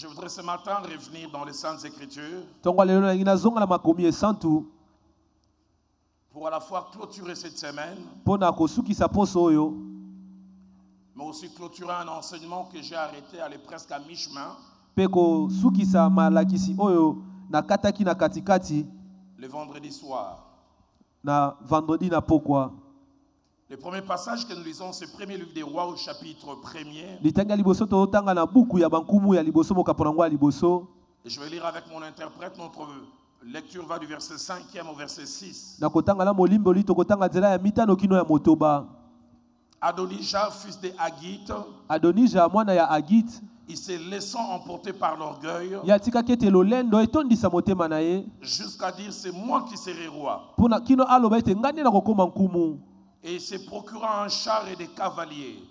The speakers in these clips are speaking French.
Je voudrais ce matin revenir dans les Saintes Écritures pour à la fois clôturer cette semaine, mais aussi clôturer un enseignement que j'ai arrêté, aller presque à mi-chemin. Le vendredi soir. Le premier passage que nous lisons, c'est le premier livre des Rois au chapitre 1er. Et je vais lire avec mon interprète. Notre lecture va du verset 5e au verset 6. Adonijah, fils de Haggith, il s'est laissant emporter par l'orgueil jusqu'à dire c'est moi qui serai roi. Et il s'est procuré un char et des cavaliers.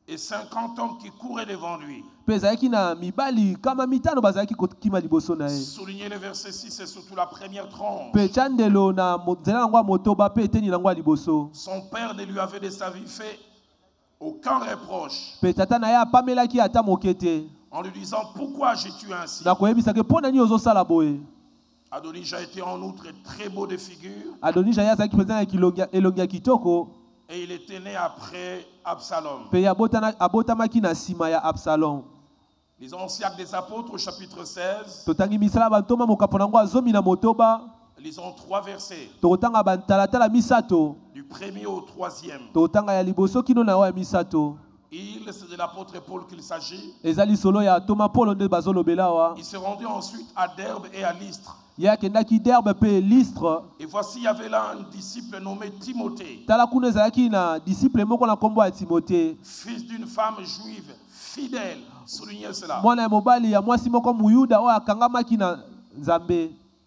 Et 50 hommes qui couraient devant lui. Soulignez le verset 6 et surtout la première tranche. Son père ne lui avait de sa vie fait aucun reproche. En lui disant pourquoi j'ai tué ainsi. Adonijah était en outre très beau de figure. Et il était né après Absalom. Lisons aussi Actes des Apôtres au chapitre 16. Lisons 3 versets. Du premier au 3e. C'est de l'apôtre Paul qu'il s'agit. Il s'est rendu ensuite à Derbe et à Lystre. Et voici, il y avait là un disciple nommé Timothée, fils d'une femme juive fidèle. Soulignez cela.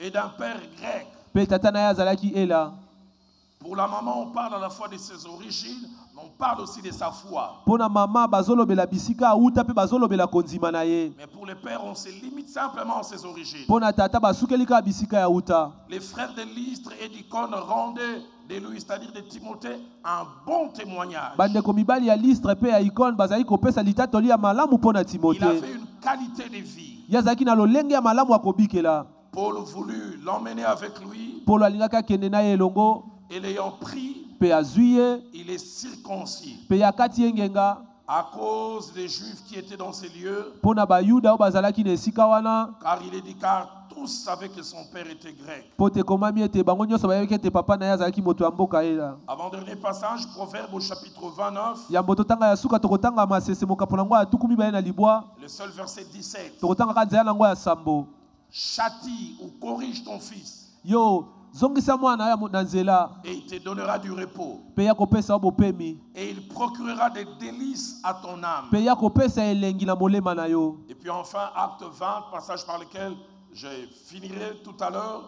Et d'un père grec. Pour la maman, on parle à la fois de ses origines, mais on parle aussi de sa foi. Mais pour le père, on se limite simplement à ses origines. Les frères de Lystre et d'Icône rendaient de lui, c'est-à-dire de Timothée, un bon témoignage. Il avait une qualité de vie. Paul voulut l'emmener avec lui. Et l'ayant pris, il est circoncis. À cause des Juifs qui étaient dans ces lieux, car il est dit, car tous savaient que son père était grec. Avant-dernier passage, Proverbe au chapitre 29, le seul verset 17. Châtie ou corrige ton fils. Et il te donnera du repos. Et il procurera des délices à ton âme. Et puis enfin, acte 20, passage par lequel je finirai tout à l'heure.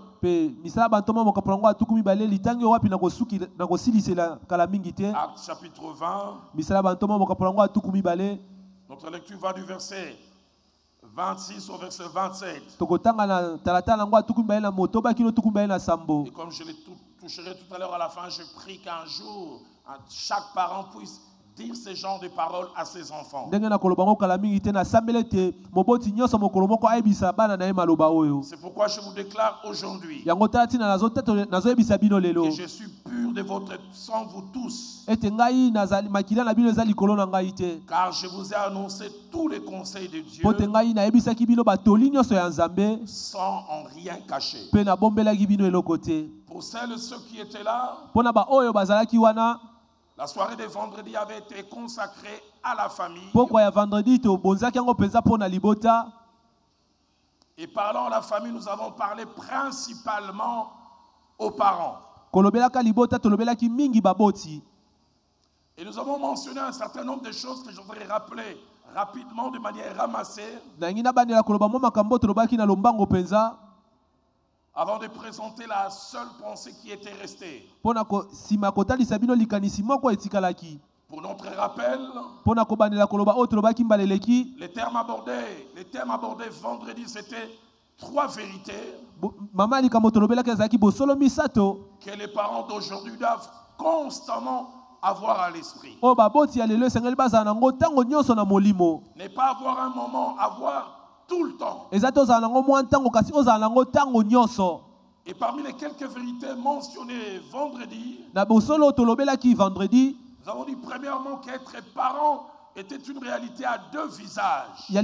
Acte chapitre 20. Notre lecture va du verset 26 au verset 27. Et comme je le toucherai tout à l'heure à la fin, je prie qu'un jour, chaque parent puisse dire ce genre de paroles à ses enfants. C'est pourquoi je vous déclare aujourd'hui que je suis pur de votre sang, vous tous. Car je vous ai annoncé tous les conseils de Dieu sans en rien cacher. Pour celles et ceux qui étaient là, la soirée de vendredi avait été consacrée à la famille. Et parlant de la famille, nous avons parlé principalement aux parents. Et nous avons mentionné un certain nombre de choses que je voudrais rappeler rapidement de manière ramassée. Avant de présenter la seule pensée qui était restée. Pour notre rappel, les termes abordés vendredi, c'était 3 vérités que les parents d'aujourd'hui doivent constamment avoir à l'esprit. Ne pas avoir un moment, avoir tout le temps. Et parmi les quelques vérités mentionnées vendredi, nous avons dit premièrement qu'être parent était une réalité à deux visages. C'était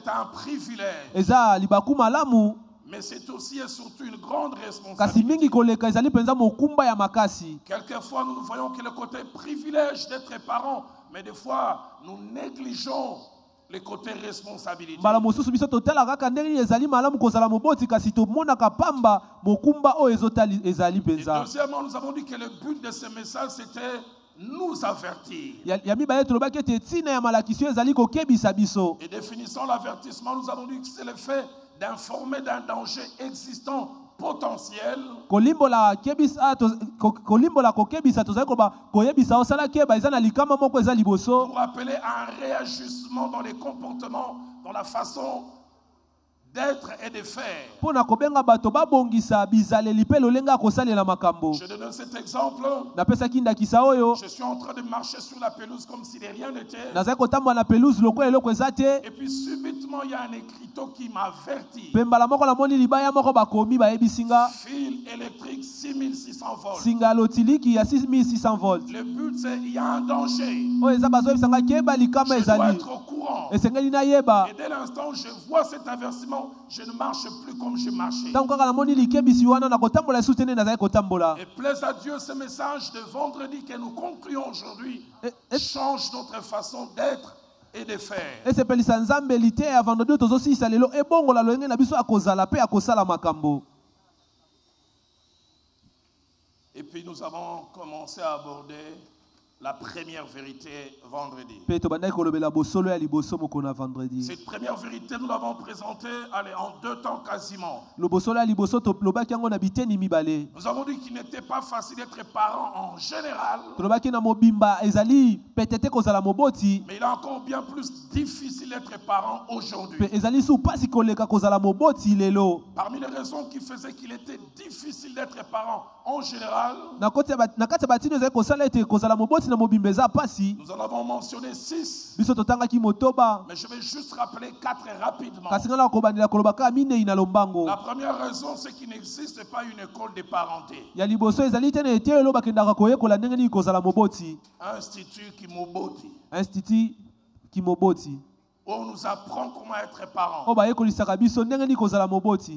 un privilège. Mais c'est aussi et surtout une grande responsabilité. Quelquefois, nous voyons que le côté privilège d'être parent, mais des fois, nous négligeons le côté responsabilité. Et deuxièmement, nous avons dit que le but de ce message, c'était nous avertir. Et définissant l'avertissement, nous avons dit que c'est le fait d'informer d'un danger existant potentiel pour appeler à un réajustement dans les comportements, dans la façon d'être et de faire. Je donne cet exemple. Je suis en train de marcher sur la pelouse comme si de rien n'était. Et puis subitement, il y a un écriteau qui m'avertit. Fil électrique 6600 volts. Le but, c'est qu'il y a un danger. Je dois être au courant. Et dès l'instant où je vois cet avertissement, je ne marche plus comme je marchais. Et plaise à Dieu, ce message de vendredi que nous concluons aujourd'hui change notre façon d'être et de faire. Et puis nous avons commencé à aborder la première vérité vendredi. Cette première vérité, nous l'avons présentée en 2 temps quasiment. Nous avons dit qu'il n'était pas facile d'être parent en général. Mais il est encore bien plus difficile d'être parent aujourd'hui. Parmi les raisons qui faisaient qu'il était difficile d'être parent en général, nous en avons mentionné 6. Mais je vais juste rappeler 4 rapidement. La première raison, c'est qu'il n'existe pas une école de parenté. Institut Kimoboti. Où on nous apprend comment être parent.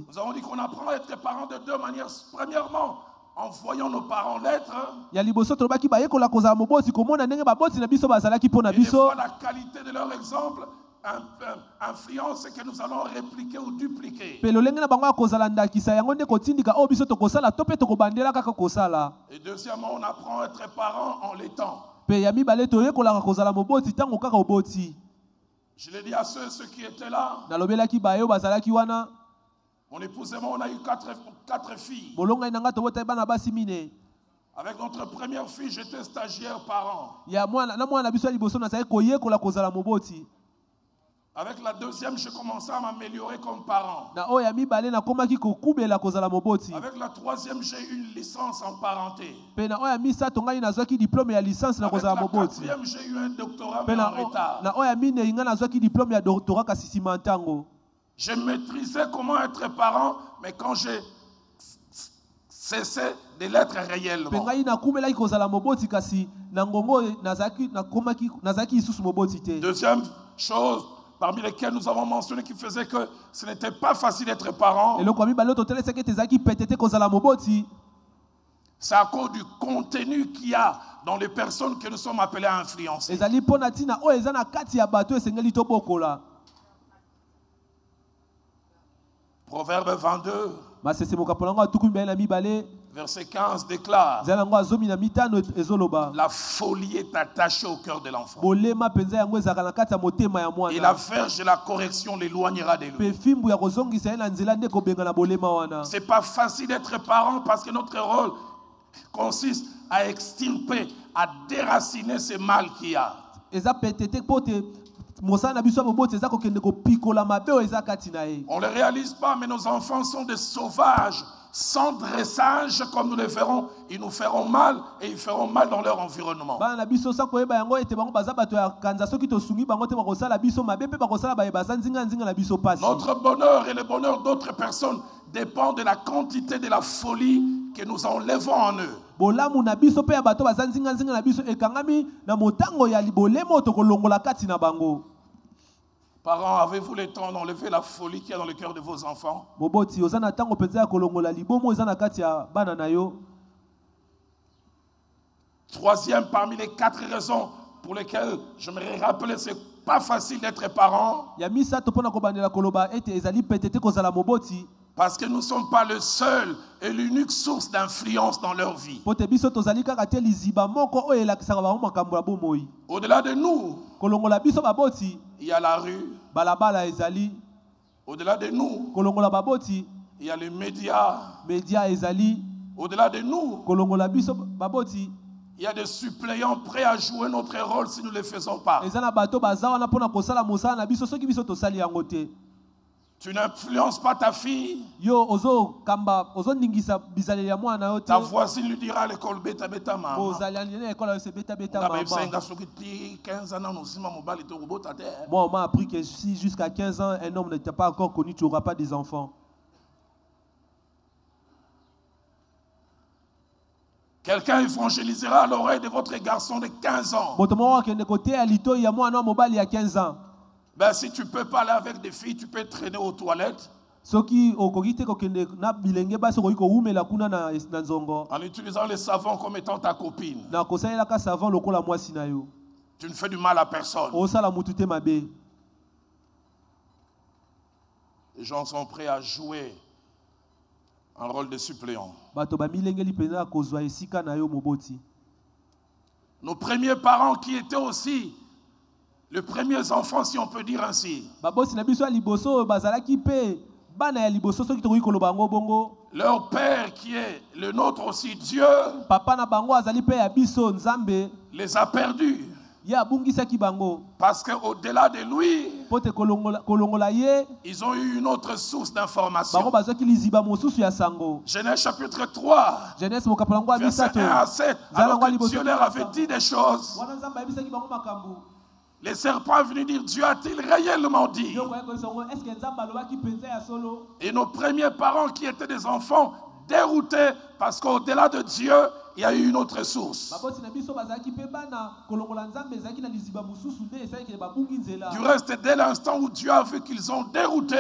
Nous avons dit qu'on apprend à être parent de 2 manières. Premièrement, en voyant nos parents l'être. Et des fois, la qualité de leur exemple influence ce que nous allons répliquer ou dupliquer. Et deuxièmement, on apprend à être parent en l'étant. Je l'ai dit à ceux qui étaient là. Mon épouse et moi, on a eu 4 filles. Avec notre première fille, j'étais stagiaire parent. Avec la deuxième, j'ai commencé à m'améliorer comme parent. Avec la troisième, j'ai eu une licence en parenté. Avec la quatrième, j'ai eu un doctorat mais en retard. Je maîtrisais comment être parent, mais quand j'ai cessé de l'être réellement. Deuxième chose, parmi lesquelles nous avons mentionné qui faisait que ce n'était pas facile d'être parent, c'est à cause du contenu qu'il y a dans les personnes que nous sommes appelés à influencer. Proverbe 22, verset 15 déclare: la folie est attachée au cœur de l'enfant, et la verge de la correction l'éloignera de lui. C'est pas facile d'être parent parce que notre rôle consiste à extirper, à déraciner ce mal qu'il y a. On ne le réalise pas, mais nos enfants sont des sauvages sans dressage, comme nous le ferons, ils nous feront mal et ils feront mal dans leur environnement. Notre bonheur et le bonheur d'autres personnes dépend de la quantité de la folie que nous enlevons en eux. Parents, avez-vous le temps d'enlever la folie qu'il y a dans le cœur de vos enfants? Troisième parmi les 4 raisons pour lesquelles j'aimerais rappeler, c'est pas facile d'être parent. Parce que nous ne sommes pas le seul et l'unique source d'influence dans leur vie. Au-delà de nous, il y a la rue. Au-delà de nous, il y a les médias. Au-delà de nous, il y a des suppléants prêts à jouer notre rôle si nous ne le faisons pas. Tu n'influences pas ta fille. Ta voisine lui dira à l'école beta beta maman. Moi, on m'a appris que si jusqu'à 15 ans, un homme n'était pas encore connu, tu n'auras pas des enfants. Quelqu'un évangélisera à l'oreille de votre garçon de 15 ans. Ben, si tu ne peux pas aller avec des filles, tu peux traîner aux toilettes. En utilisant les savons comme étant ta copine. Tu ne fais du mal à personne. Les gens sont prêts à jouer un rôle de suppléant. Nos premiers parents qui étaient aussi les premiers enfants, si on peut dire ainsi. Leur père qui est le nôtre aussi, Dieu, les a perdus. Parce qu'au-delà de lui, ils ont eu une autre source d'information. Genèse chapitre 3, verset 1 à 7, alors que Dieu leur avait dit des choses. Les serpents est venu dire, Dieu a-t-il réellement dit? Et nos premiers parents qui étaient des enfants déroutés parce qu'au-delà de Dieu, il y a eu une autre source. Du reste, dès l'instant où Dieu a vu qu'ils ont dérouté,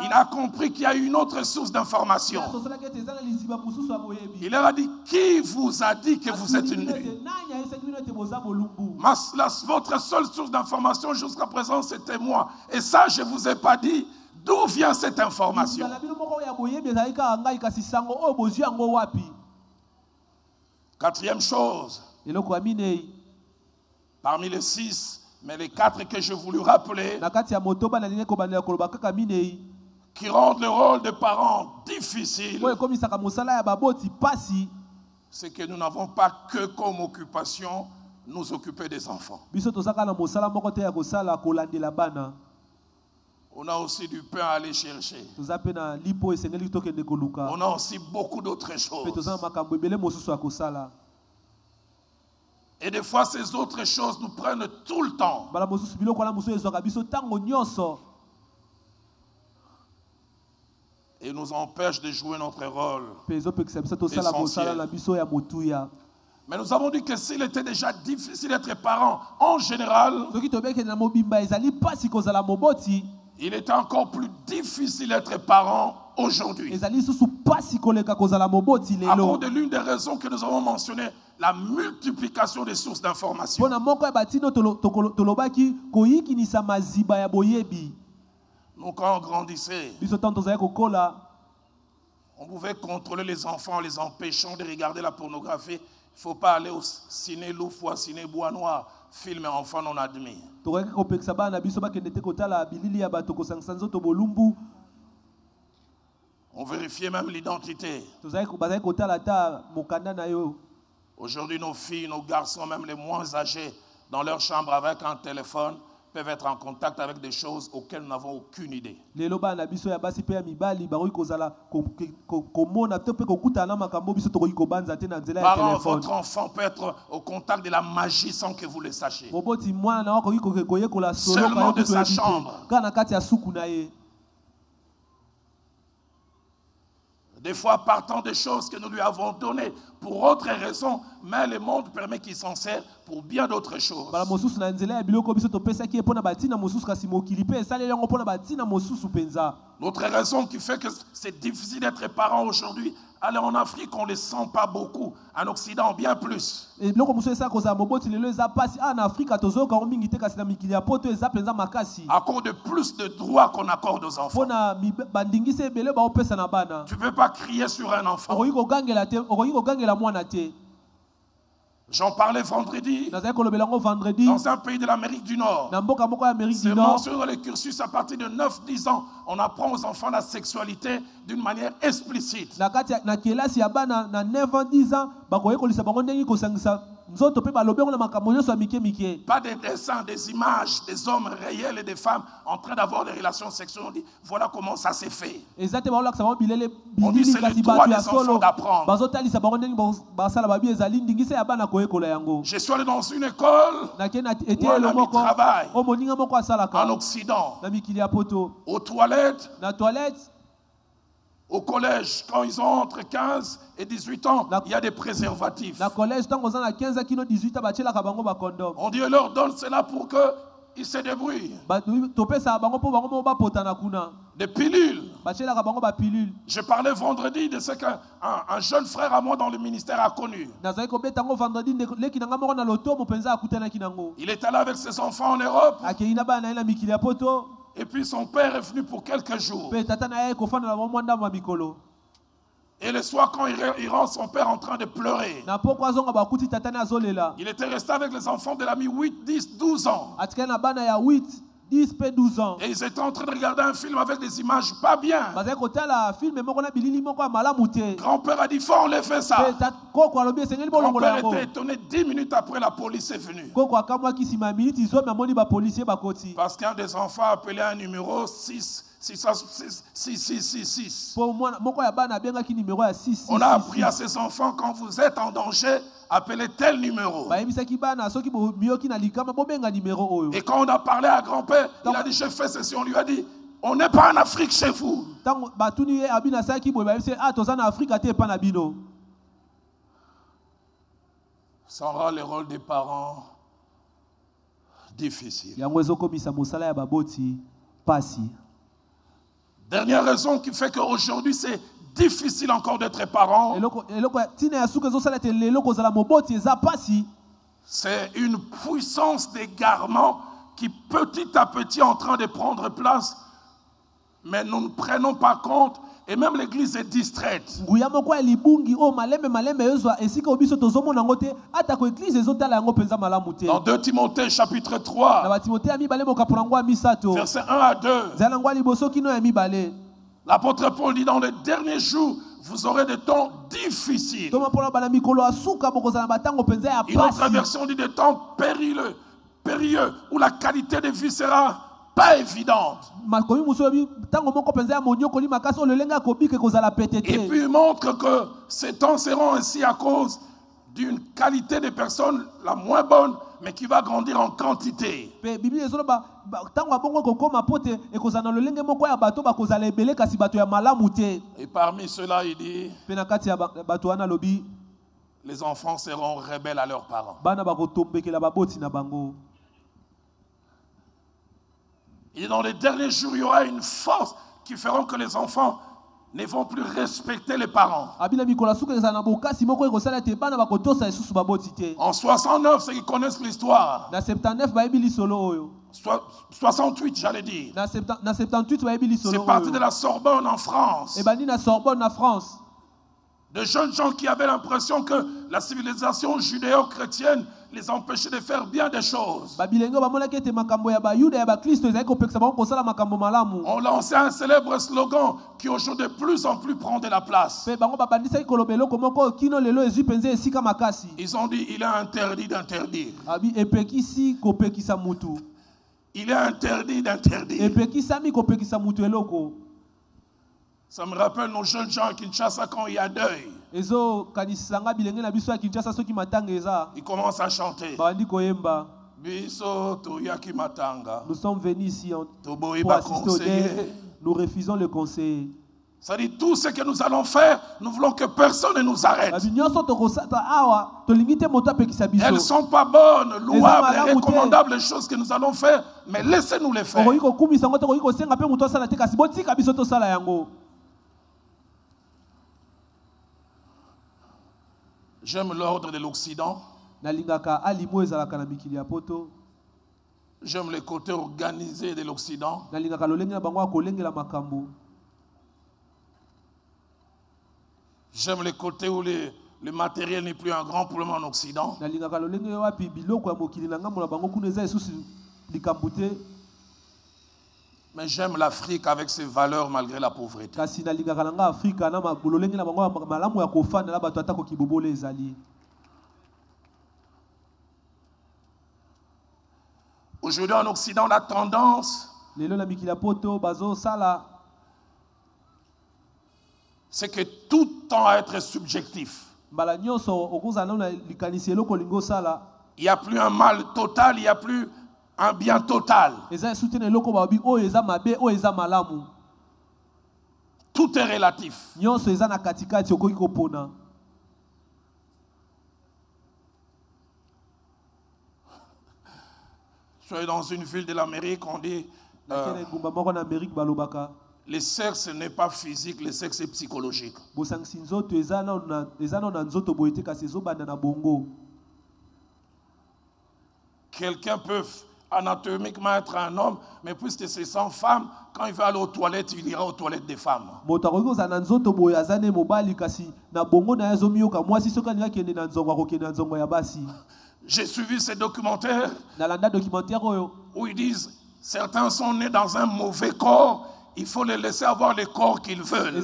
il a compris qu'il y a eu une autre source d'information. Il leur a dit, qui vous a dit que vous êtes nés? Votre seule source d'information jusqu'à présent, c'était moi. Et ça, je ne vous ai pas dit. D'où vient cette information? Quatrième chose, parmi les 6, mais les 4 que j'ai voulu rappeler, qui rendent le rôle de parents difficile, c'est que nous n'avons pas que comme occupation nous occuper des enfants. On a aussi du pain à aller chercher. On a aussi beaucoup d'autres choses. Et des fois, ces autres choses nous prennent tout le temps. Et nous empêchent de jouer notre rôle essentiel. Mais nous avons dit que s'il était déjà difficile d'être parent en général, il était encore plus difficile d'être parent aujourd'hui. À cause de l'une des raisons que nous avons mentionnées, la multiplication des sources d'information. Nous, quand on grandissait, on pouvait contrôler les enfants en les empêchant de regarder la pornographie. Il ne faut pas aller au ciné Loufoua, ciné Bois Noir, film enfant non admis. On vérifiait même l'identité. Aujourd'hui, nos filles, nos garçons, même les moins âgés, dans leur chambre avec un téléphone, peuvent être en contact avec des choses auxquelles nous n'avons aucune idée. Parents, votre enfant peut être au contact de la magie sans que vous le sachiez. Seulement de sa chambre. Des fois, partant des choses que nous lui avons données pour autre raison, mais le monde permet qu'il s'en sert pour bien d'autres choses. L'autre raison qui fait que c'est difficile d'être parent aujourd'hui, alors en Afrique, on ne le sent pas beaucoup. En Occident, bien plus. À cause de plus de droits qu'on accorde aux enfants. Tu ne peux pas crier sur un enfant. J'en parlais vendredi dans un pays de l'Amérique du Nord. C'est mentionné dans le cursus à partir de 9-10 ans. On apprend aux enfants la sexualité d'une manière explicite. Pas des dessins, des images des hommes réels et des femmes en train d'avoir des relations sexuelles. On dit voilà comment ça s'est fait. On dit c'est le droit des enfants d'apprendre. Je suis allé dans une école où un ami travaille en Occident. Aux toilettes. Au collège, quand ils ont entre 15 et 18 ans, il y a des préservatifs. On dit, on leur donne cela pour qu'ils se débrouillent. Des pilules. Je parlais vendredi de ce qu'un jeune frère à moi dans le ministère a connu. Il est allé avec ses enfants en Europe. Et puis son père est venu pour quelques jours. Et le soir, quand il rend son père en train de pleurer, il était resté avec les enfants de l'ami 8, 10, 12 ans. Et ils étaient en train de regarder un film avec des images pas bien. Grand-père a dit, faut enlever ça. Grand-père était étonné 10 minutes après la police est venue. Parce qu'un des enfants a appelé un numéro 666. On a appris à ses enfants, quand vous êtes en danger, appelez tel numéro. Et quand on a parlé à grand-père, il a dit je fais ceci. On lui a dit on n'est pas en Afrique chez vous. Ça rend le rôle des parents difficile. Dernière raison qui fait qu'aujourd'hui c'est difficile encore d'être parent. C'est une puissance d'égarement qui petit à petit est en train de prendre place, mais nous ne prenons pas compte. Et même l'église est distraite. Dans 2 Timothée chapitre 3, versets 1 à 2, l'apôtre Paul dit dans les derniers jours, vous aurez des temps difficiles. Une autre version dit des temps périlleux, où la qualité de vie sera pas évidente. Et puis il montre que ces temps seront ainsi à cause d'une qualité de personnes la moins bonne, mais qui va grandir en quantité. Et parmi ceux-là, il dit les enfants seront rebelles à leurs parents. Et dans les derniers jours, il y aura une force qui fera que les enfants ne vont plus respecter les parents. En 69, ceux qui connaissent l'histoire, 68 j'allais dire, c'est parti de la Sorbonne en France. De jeunes gens qui avaient l'impression que la civilisation judéo-chrétienne les empêchait de faire bien des choses. On lançait un célèbre slogan qui aujourd'hui de plus en plus prend de la place. Ils ont dit il est interdit d'interdire. Il est interdit d'interdire. Ça me rappelle nos jeunes gens à Kinshasa quand il y a deuil. Ils commencent à chanter. Nous sommes venus ici pour assister au deuil. Nous refusons le conseiller. Ça dit tout ce que nous allons faire, nous voulons que personne ne nous arrête. Elles ne sont pas bonnes, louables et recommandables les choses que nous allons faire, mais laissez-nous les faire. J'aime l'ordre de l'Occident. J'aime le côté organisé de l'Occident. J'aime le côté où le matériel n'est plus un grand problème en Occident. Mais j'aime l'Afrique avec ses valeurs malgré la pauvreté. Aujourd'hui en Occident, on a tendance, c'est que tout tend à être subjectif. Il n'y a plus un mal total, il n'y a plus un bien total. Tout est relatif. Je suis dans une ville de l'Amérique, on dit le sexe n'est pas physique, le sexe est psychologique. Quelqu'un peut anatomiquement être un homme, mais puisque c'est sans femme, quand il veut aller aux toilettes, il ira aux toilettes des femmes. J'ai suivi ces documentaires où ils disent certains sont nés dans un mauvais corps, il faut les laisser avoir le corps qu'ils veulent.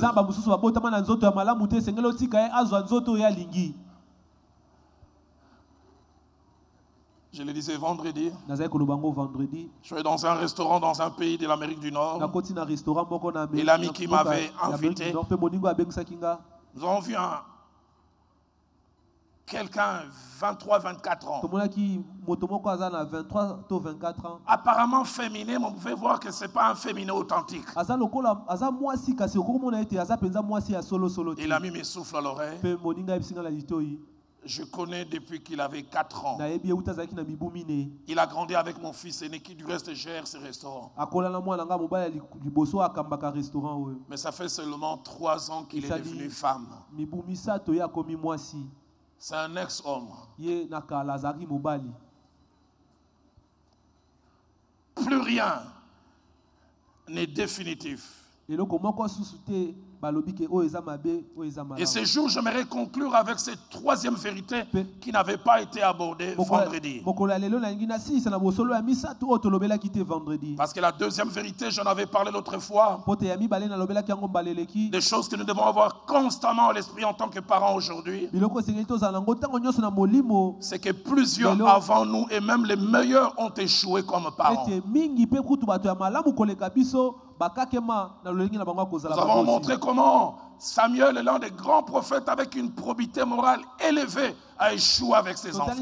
Je le disais vendredi. Je suis dans un restaurant dans un pays de l'Amérique du Nord. Et l'ami qui m'avait invité, nous avons vu quelqu'un 23-24 ans. Apparemment féminin, mais on pouvait voir que ce n'est pas un féminin authentique. Et l'ami me souffle à l'oreille. Je connais depuis qu'il avait 4 ans. Il a grandi avec mon fils aîné qui du reste gère ce restaurant. Mais ça fait seulement 3 ans qu'il est devenu femme. C'est un ex-homme. Plus rien n'est définitif. Et ce jour, j'aimerais conclure avec cette 3e vérité qui n'avait pas été abordée vendredi. Parce que la 2e vérité, j'en avais parlé l'autre fois. Des choses que nous devons avoir constamment à l'esprit en tant que parents aujourd'hui. C'est que plusieurs avant nous et même les meilleurs ont échoué comme parents. Nous avons montré comment Samuel est l'un des grands prophètes avec une probité morale élevée a échoué avec ses enfants.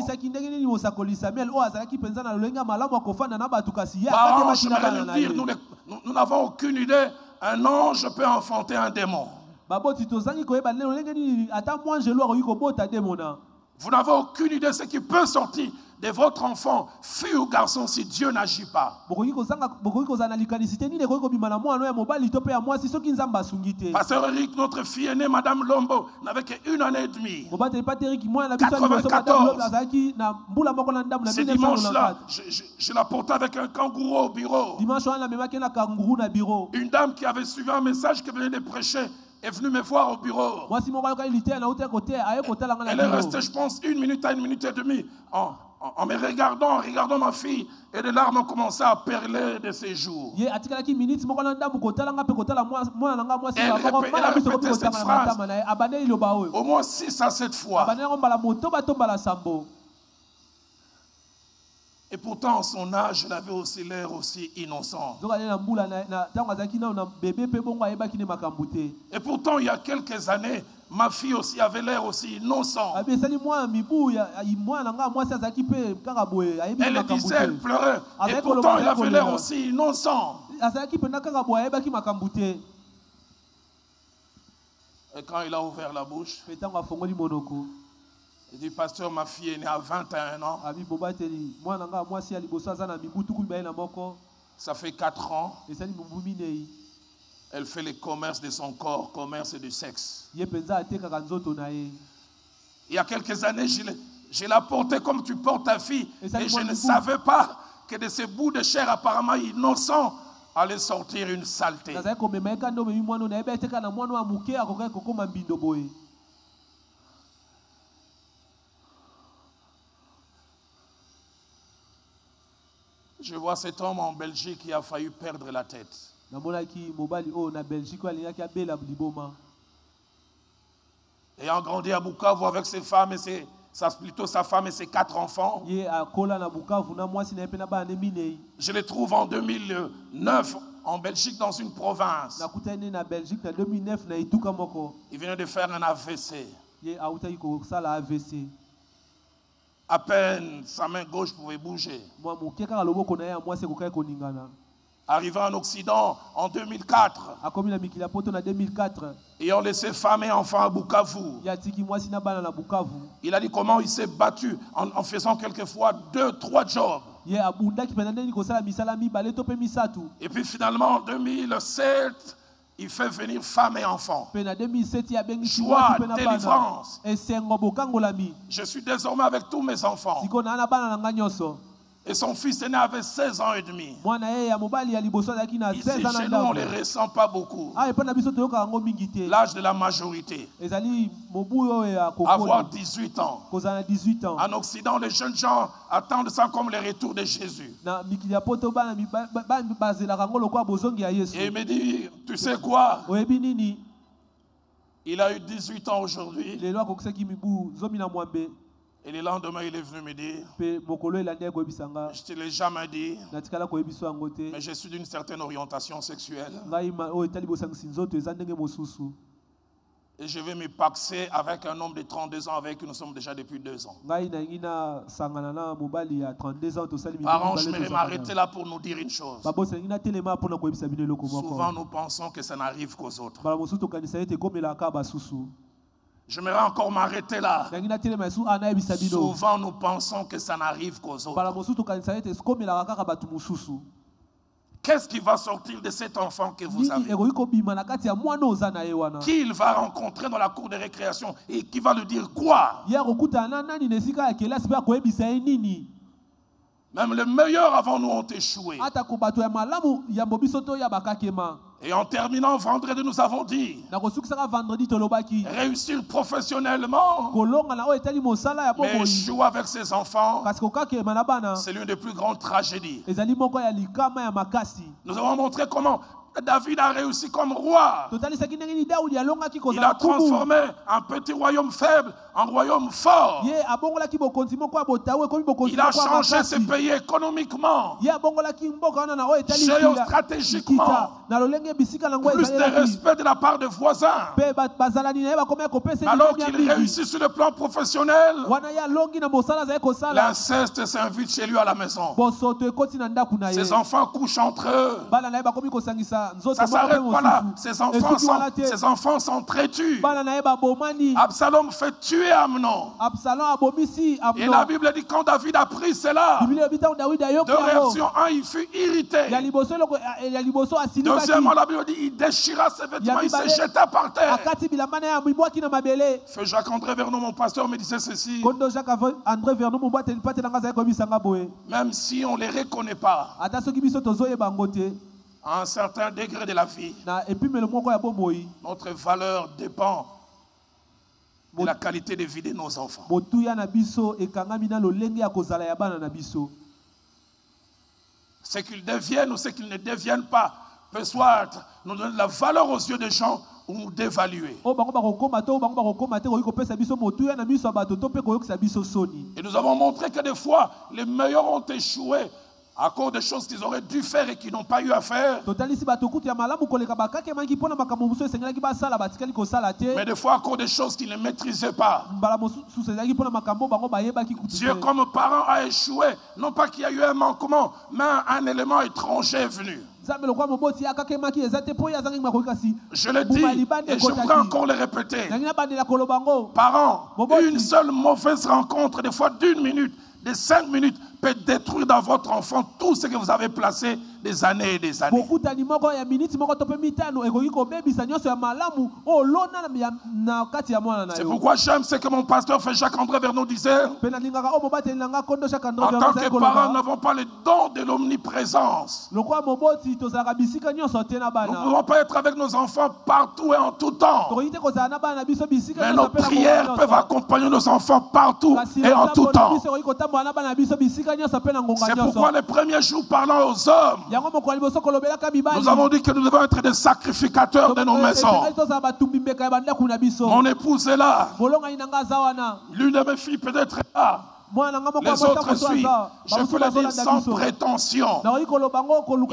Parents, j'aimerais le dire, nous n'avons aucune idée. Un ange peut enfanter un démon. Vous n'avez aucune idée de ce qui peut sortir de votre enfant, fille ou garçon, si Dieu n'agit pas. Pasteur Eric, notre fille aînée, Madame Lombo, n'avait qu'1 année et demie. 94. Ce dimanche-là, je la portais avec un kangourou au bureau. Une dame qui avait suivi un message que venait de prêcher est venue me voir au bureau. Elle est restée, je pense, 1 minute à 1 minute et demie en me regardant, en regardant ma fille, et des larmes ont commencé à perler de ses joues. Elle a répété cette phrase au moins 6 à 7 fois. Et pourtant, à son âge, il avait aussi l'air aussi innocent. Et pourtant, il y a quelques années, ma fille aussi avait l'air aussi innocent. Elle disait, elle pleurait. Et pourtant, il avait l'air aussi innocent. Et quand il a ouvert la bouche, il dit, pasteur, ma fille est née à 21 ans. Ça fait 4 ans. Elle fait le commerce de son corps, commerce du sexe. Il y a quelques années, je l'ai portée comme tu portes ta fille. Et je ne savais pas que de ce bout de chair apparemment innocent allait sortir une saleté. Je vois cet homme en Belgique qui a failli perdre la tête. Ayant grandi à Bukavu avec ses femmes et plutôt sa femme et ses 4 enfants. Je les trouve en 2009 en Belgique dans une province. Il venait de faire un AVC. À peine sa main gauche pouvait bouger. Arrivé en Occident en 2004. Ayant laissé femme et enfants à Bukavu. Il a dit comment il s'est battu en faisant quelquefois 2-3 jobs. Et puis finalement en 2007, il fait venir femme et enfants. Joie, délivrance. Je suis désormais avec tous mes enfants. Et son fils aîné avait 16 ans et demi. Ici, chez nous, on ne les ressent pas beaucoup. L'âge de la majorité. Avoir 18 ans. En Occident, les jeunes gens attendent ça comme le retour de Jésus. Et il me dit, tu sais quoi? Il a eu 18 ans aujourd'hui. Et le lendemain, il est venu me dire, je ne te l'ai jamais dit, mais je suis d'une certaine orientation sexuelle. Et je vais me paxer avec un homme de 32 ans avec qui nous sommes déjà depuis 2 ans. Parents, je vais m'arrêter là pour nous dire une chose. Souvent, nous pensons que ça n'arrive qu'aux autres. J'aimerais encore m'arrêter là. Souvent, nous pensons que ça n'arrive qu'aux autres. Qu'est-ce qui va sortir de cet enfant que vous avez? Qui il va rencontrer dans la cour de récréation et qui va lui dire quoi? Même les meilleurs avant nous ont échoué. Et en terminant vendredi, nous avons dit réussir professionnellement, mais échouer avec ses enfants, c'est l'une des plus grandes tragédies. Nous avons montré comment David a réussi comme roi. Il a transformé un petit royaume faible en royaume fort. Il a changé ce pays économiquement, géostratégiquement. Plus de respect de la part des voisins. Alors qu'il réussit sur le plan professionnel, l'inceste s'invite chez lui à la maison. Ses enfants couchent entre eux. Ça s'arrête pas là. Ses enfants sont traitus. Absalom fait tuer Amnon. Et la Bible dit quand David a pris cela, 2 réactions. Un, il fut irrité. Deuxièmement, la Bible dit il déchira ses vêtements, il se jeta par terre. Feu Jacques-André Vernon, mon pasteur, me disait ceci. Même si on ne les reconnaît pas, à un certain degré de la vie, notre valeur dépend de la qualité de vie de nos enfants. Ce qu'ils deviennent ou ce qu'ils ne deviennent pas peut soit nous donner de la valeur aux yeux des gens ou d'évaluer. Et nous avons montré que des fois, les meilleurs ont échoué à cause des choses qu'ils auraient dû faire et qu'ils n'ont pas eu à faire. Mais des fois à cause des choses qu'ils ne maîtrisaient pas. Dieu comme parent a échoué, non pas qu'il y a eu un manquement, mais un élément étranger est venu. Je le dis et je voudrais encore le répéter. Parents, une seule mauvaise rencontre, des fois d'1 minute, de 5 minutes, peut détruire dans votre enfant tout ce que vous avez placé des années et des années. C'est pourquoi j'aime ce que mon pasteur fait Jacques-André Vernon disait. En tant que parents, nous n'avons pas le don de l'omniprésence. Nous ne pouvons pas être avec nos enfants partout et en tout temps. Mais nos prières peuvent accompagner nos enfants partout et en tout temps. C'est pourquoi les premiers jours parlant aux hommes, nous avons dit que nous devons être des sacrificateurs de nos maisons. Mon épouse est là. L'une de mes filles peut-être est là. Les autres suivent. Je peux le dire sans prétention. Il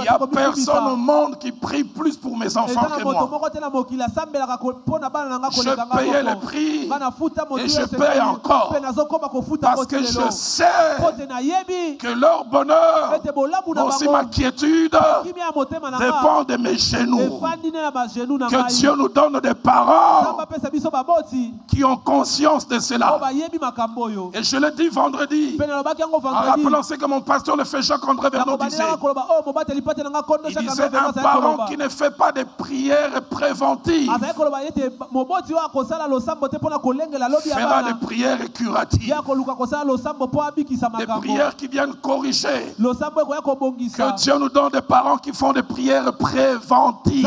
n'y a personne au monde qui prie plus pour mes enfants que moi. Je payais le prix et je paye encore. Parce que je sais que leur bonheur, aussi ma quiétude, dépend de mes genoux. Que Dieu nous donne des parents qui ont conscience de cela. Et je le dis vendredi, en rappelant ce que mon pasteur le fait Jacques-André Vernon disait. Il disait un parent qui ne fait pas de prières préventives fera des prières curatives, des prières qui viennent corriger. Que Dieu nous donne des parents qui font des prières préventives.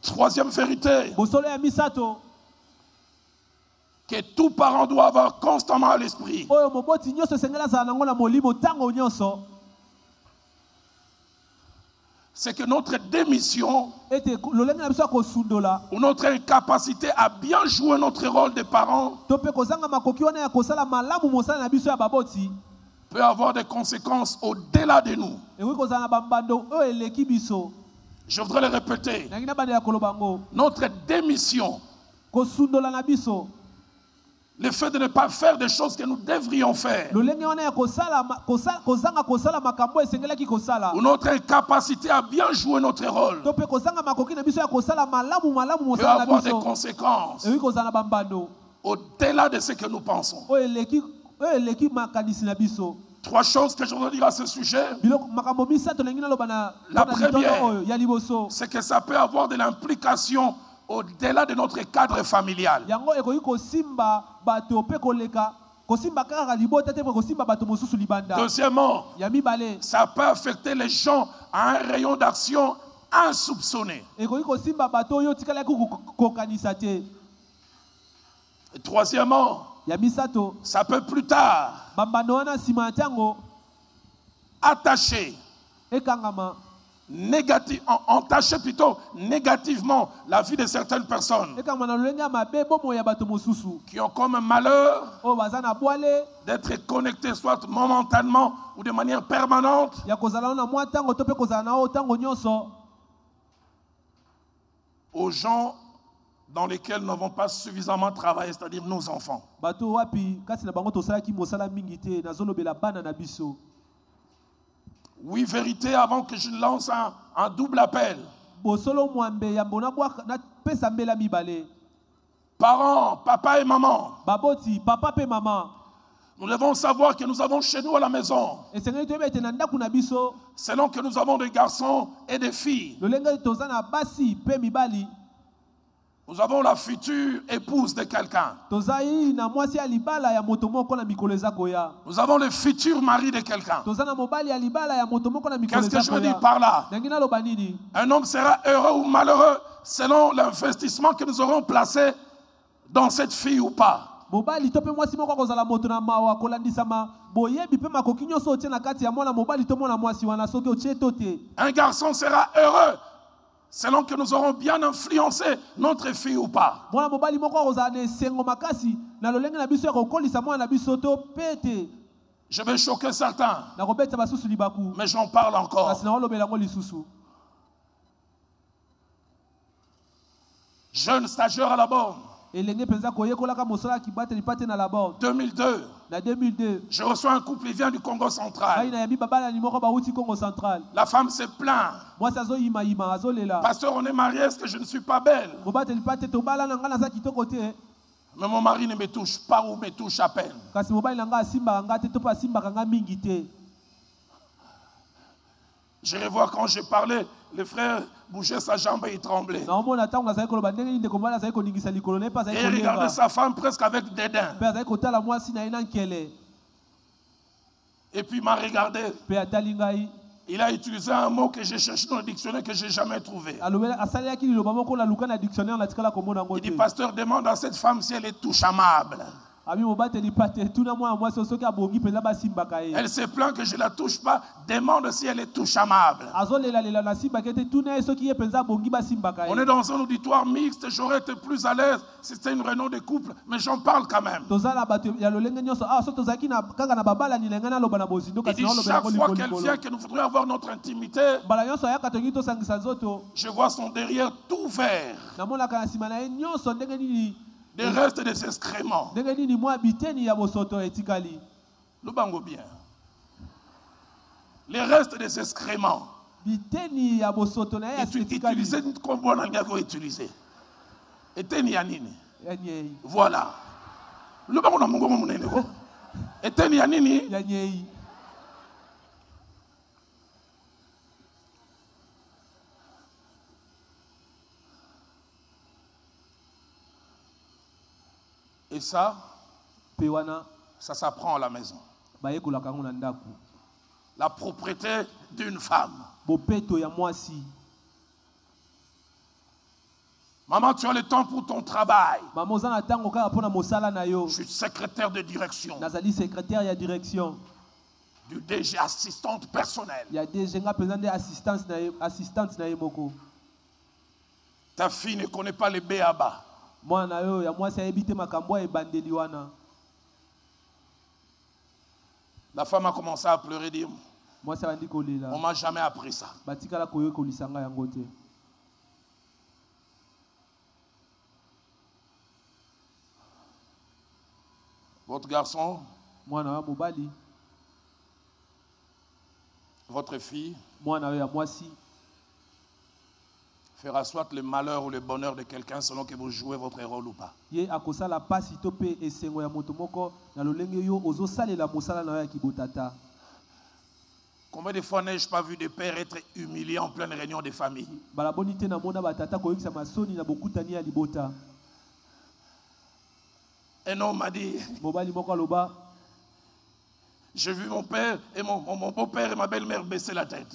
Troisième vérité que tout parent doit avoir constamment à l'esprit. C'est que notre démission ou notre incapacité à bien jouer notre rôle de parent peut avoir des conséquences au-delà de nous. Je voudrais le répéter. Notre démission, le fait de ne pas faire des choses que nous devrions faire, ou notre incapacité à bien jouer notre rôle, peut avoir des conséquences au-delà de ce que nous pensons. 3 choses que je voudrais dire à ce sujet. La première, c'est que ça peut avoir de l'implication au-delà de notre cadre familial. Deuxièmement, ça peut affecter les gens à un rayon d'action insoupçonné. Et troisièmement, ça peut plus tard attacher entacher plutôt négativement la vie de certaines personnes qui ont comme malheur d'être connectés soit momentanément ou de manière permanente aux gens dans lesquels nous n'avons pas suffisamment travaillé, c'est-à-dire nos enfants. Oui, vérité, avant que je lance un double appel. Parents, papa et maman. Nous devons savoir que nous avons chez nous à la maison, selon que nous avons des garçons et des filles, nous avons la future épouse de quelqu'un. Nous avons le futur mari de quelqu'un. Qu'est-ce que je veux dire par là? Un homme sera heureux ou malheureux selon l'investissement que nous aurons placé dans cette fille ou pas. Un garçon sera heureux selon que nous aurons bien influencé notre fille ou pas. Je vais choquer certains, mais j'en parle encore. Jeune stagiaire à la borne. 2002, je reçois un couple, il vient du Congo central. La femme se plaint. Pasteur, on est mariés, est-ce que je ne suis pas belle? Mais mon mari ne me touche pas ou me touche à peine. Je revois quand j'ai parlé, le frère bougeait sa jambe et il tremblait. Et il regardait sa femme presque avec dédain. Et puis il m'a regardé. Il a utilisé un mot que j'ai cherché dans le dictionnaire que je n'ai jamais trouvé. Il dit, pasteur, demande à cette femme si elle est touchamable. Elle se plaint que je ne la touche pas. Demande si elle est touchamable. On est dans un auditoire mixte. J'aurais été plus à l'aise si c'était une réunion de couple. Mais j'en parle quand même. Il dit, chaque fois qu'elle vient, que nous voudrions avoir notre intimité, je vois son derrière tout vert. Des restes des excréments. Le bango bien. Les restes des excréments. Utiliser comme on a utilisé. Et teni yanini. Voilà. Le bango na mungo munene. Et teni yanini. Et ça s'apprend à la maison. La propriété d'une femme. Maman, tu as le temps pour ton travail. Je suis secrétaire de direction. Du DG, assistante personnelle. Ta fille ne connaît pas les B.A.B.A. La femme a commencé à pleurer, dire, on ne m'a jamais appris ça. Votre garçon, votre fille fera soit le malheur ou le bonheur de quelqu'un selon que vous jouez votre rôle ou pas. Combien de fois n'ai-je pas vu des pères être humiliés en pleine réunion de famille? Un homme m'a dit, j'ai vu mon père et mon beau-père et ma belle-mère baisser la tête.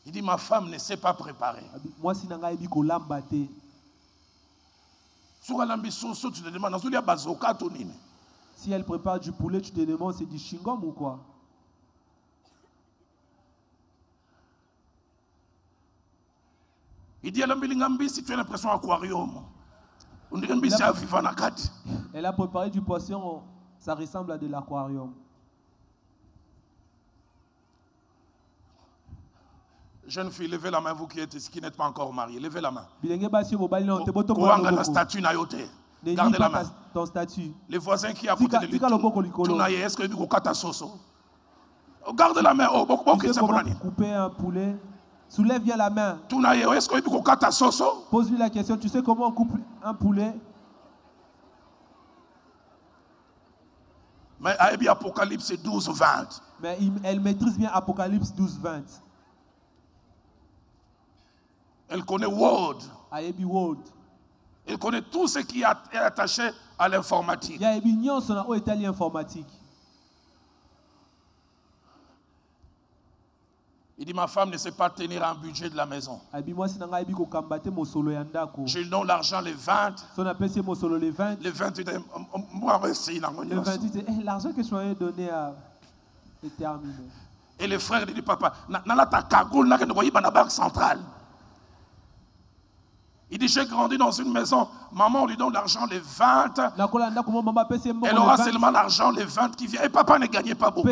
Il dit, ma femme ne s'est pas préparée. Si elle prépare du poulet, tu te demandes c'est du chingom ou quoi? Il dit, si tu as l'impression aquarium. Elle a préparé du poisson, ça ressemble à de l'aquarium. Jeune fille, levez la main, vous qui êtes ici, qui n'êtes pas encore mariés. Levez la main. Gardez la main. Ton statut. Les voisins qui à côté de lui. Est-ce que vous gardez la main. Couper un poulet. Soulève bien la main. Pose-lui la question. Tu sais comment on coupe un poulet? Mais Apocalypse 12-20. Mais elle maîtrise bien Apocalypse 12-20. Elle connaît Word. Word. Elle connaît tout ce qui est attaché à l'informatique. Il dit, ma femme ne sait pas tenir un budget de la maison. Je lui donne l'argent les 20. Le 28, l'argent que je m'avais donné est terminé. Et les frères disent, papa, n'a ta cagoule, n'a pas la banque centrale. Il dit, j'ai grandi dans une maison, maman, on lui donne l'argent les 20. Elle aura seulement l'argent les 20 qui vient. Et papa ne gagnait pas beaucoup.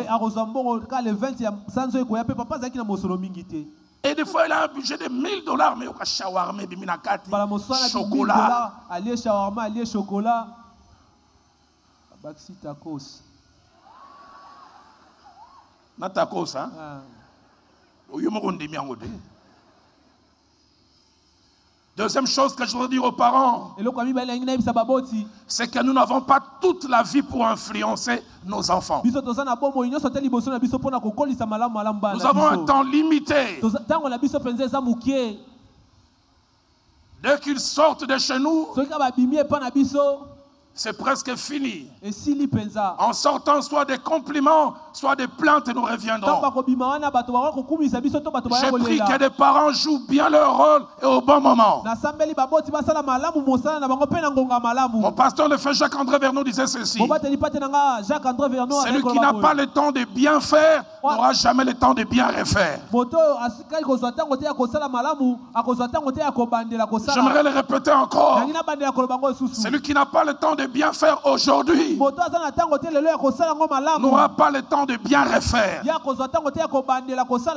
Et des fois, il a un budget de $1000, mais il y a shawarma, chocolat. Aller shawarma, aller chocolat. Baxi tacos. Na tacos, hein? Deuxième chose que je voudrais dire aux parents, c'est que nous n'avons pas toute la vie pour influencer nos enfants. Nous avons un temps limité. Dès qu'ils sortent de chez nous, c'est presque fini. En sortant, soit des compliments, soit des plaintes, nous reviendrons. J'ai pris que des parents jouent bien leur rôle et au bon moment. Mon pasteur, le frère Jacques-André Vernon, disait ceci. Celui qui n'a pas le temps de bien faire n'aura jamais le temps de bien refaire. J'aimerais le répéter encore. Celui qui n'a pas le temps de bien faire aujourd'hui n'aura pas le temps de bien refaire.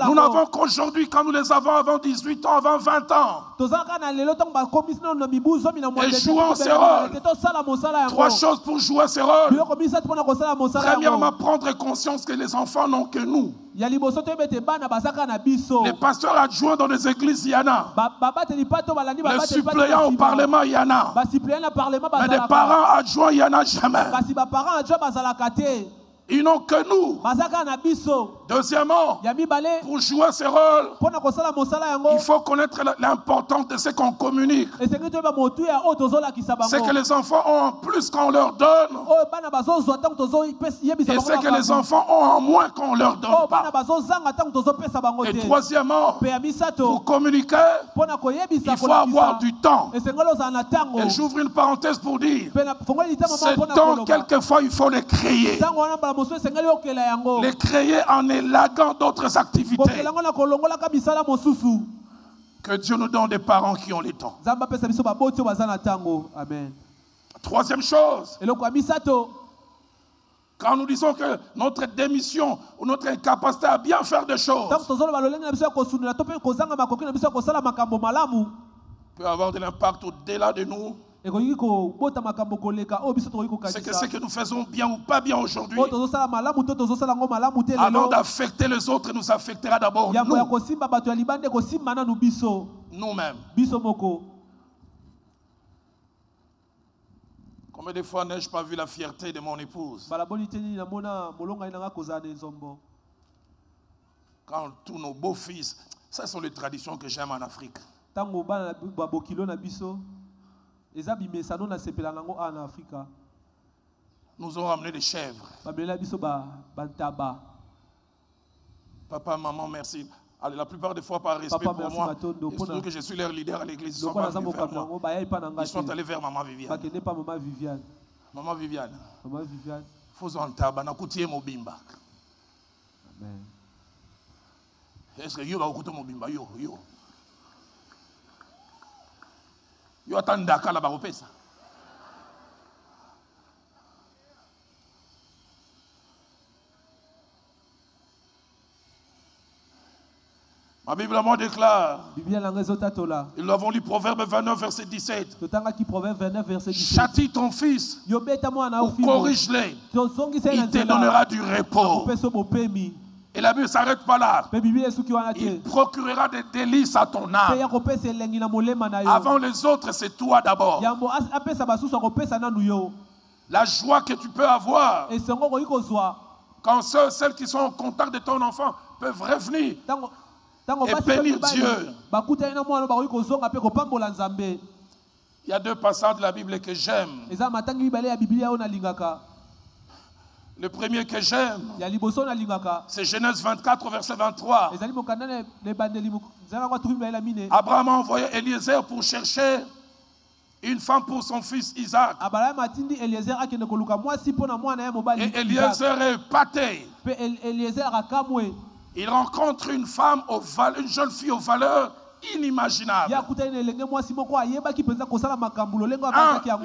Nous n'avons qu'aujourd'hui quand nous les avons avant 18 ans, avant 20 ans. Et jouons ces rôles. Trois choses pour jouer ces rôles. Premièrement, prendre conscience que les enfants n'ont que nous. Les pasteurs adjoints dans les églises, il y en a. Les suppléants au parlement, il y en a. Mais des parents adjoints, il n'y en a jamais. Ils n'ont que nous. Deuxièmement, pour jouer ce rôle, il faut connaître l'importance de ce qu'on communique. C'est que les enfants ont en plus qu'on leur donne. Et c'est que les enfants ont en moins qu'on leur donne pas. Et troisièmement, pour communiquer, il faut avoir du temps. Et j'ouvre une parenthèse pour dire, ce temps, quelquefois, il faut le créer. Les créer en élaguant d'autres activités. Que Dieu nous donne des parents qui ont le temps. Troisième chose, quand nous disons que notre démission ou notre incapacité à bien faire des choses peut avoir de l'impact au-delà de nous. C'est que ce que nous faisons bien ou pas bien aujourd'hui, avant d'affecter les autres, nous affectera d'abord nous-mêmes. Combien de fois n'ai-je pas vu la fierté de mon épouse? Quand tous nos beaux-fils, ça sont les traditions que j'aime en Afrique. Nous ont ramené des chèvres. Papa, maman, merci. Allez, la plupart des fois, par respect pour moi, surtout que je suis leur leader à l'église, ils sont pas venus vers moi. Ils sont allés vers maman Viviane. Maman Viviane. Faut en tabac, na koutié mobimba. Est-ce que yo va koutié mobimba yo? Yo attendaka la baropesa. Ma Bible moi déclare. Nous l'avons lu Proverbe 29 verset 17. Châtie ton fils ou corrige-les. Il te donnera du repos. Et la Bible ne s'arrête pas là. Il procurera des délices à ton âme. Avant les autres, c'est toi d'abord. La joie que tu peux avoir quand celles qui sont en contact de ton enfant peuvent revenir et bénir Dieu. Il y a deux passages de la Bible que j'aime. Le premier que j'aime, c'est Genèse 24, verset 23. Abraham a envoyé Eliezer pour chercher une femme pour son fils Isaac. Et Eliezer est épaté. Il rencontre une femme, une jeune fille aux valeurs inimaginables. Un,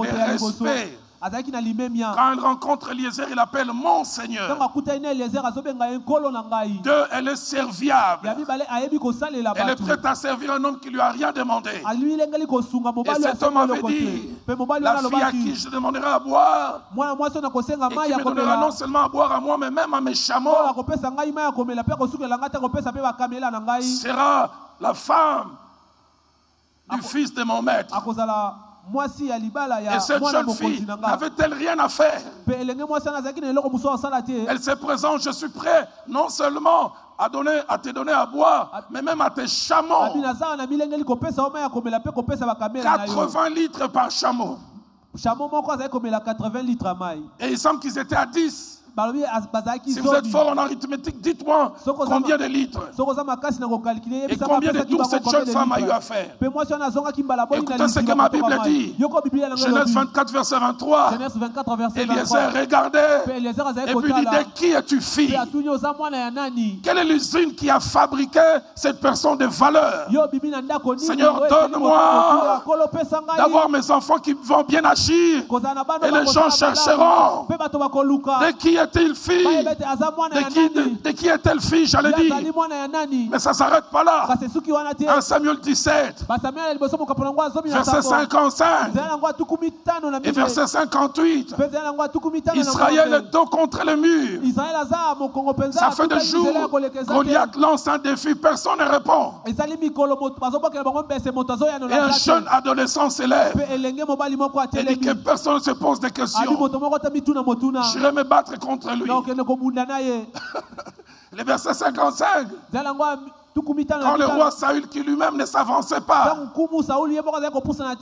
les respects. Quand elle rencontre Eliezer, il l'appelle mon Seigneur. 2, elle est serviable. Elle est prête à servir un homme qui ne lui a rien demandé. Et cet homme avait dit, la fille à qui je demanderai à boire, et qui me donnera non seulement à boire à moi, mais même à mes chameaux, sera la femme du fils de mon maître. Et cette jeune fille n'avait-elle rien à faire? Elle se présente, je suis prêt non seulement à te donner à boire, mais même à tes chameaux. 80 litres par chameau. Et il semble qu'ils étaient à 10. Si vous êtes fort en arithmétique, dites-moi combien de litres et combien de tours cette jeune femme a eu à faire. Écoutez ce que ma Bible dit. Genèse 24, verset 23. Eliezer regardait et puis dit, de qui es-tu fille? Quelle est l'usine qui a fabriqué cette personne de valeur? Seigneur, donne-moi d'avoir mes enfants qui vont bien agir et les gens chercheront. De qui est-il fille? De qui est-elle fille, j'allais dire. Mais ça ne s'arrête pas là. 1 Samuel 17, verset 55 et verset 58. Israël est dos contre le mur. Ça fait des jours, Goliath lance un défi, personne ne répond. Et un jeune adolescent s'élève et dit que personne ne se pose des questions. J'irai me battre contre lui. Le verset 55. Quand le roi Saül, qui lui-même ne s'avançait pas,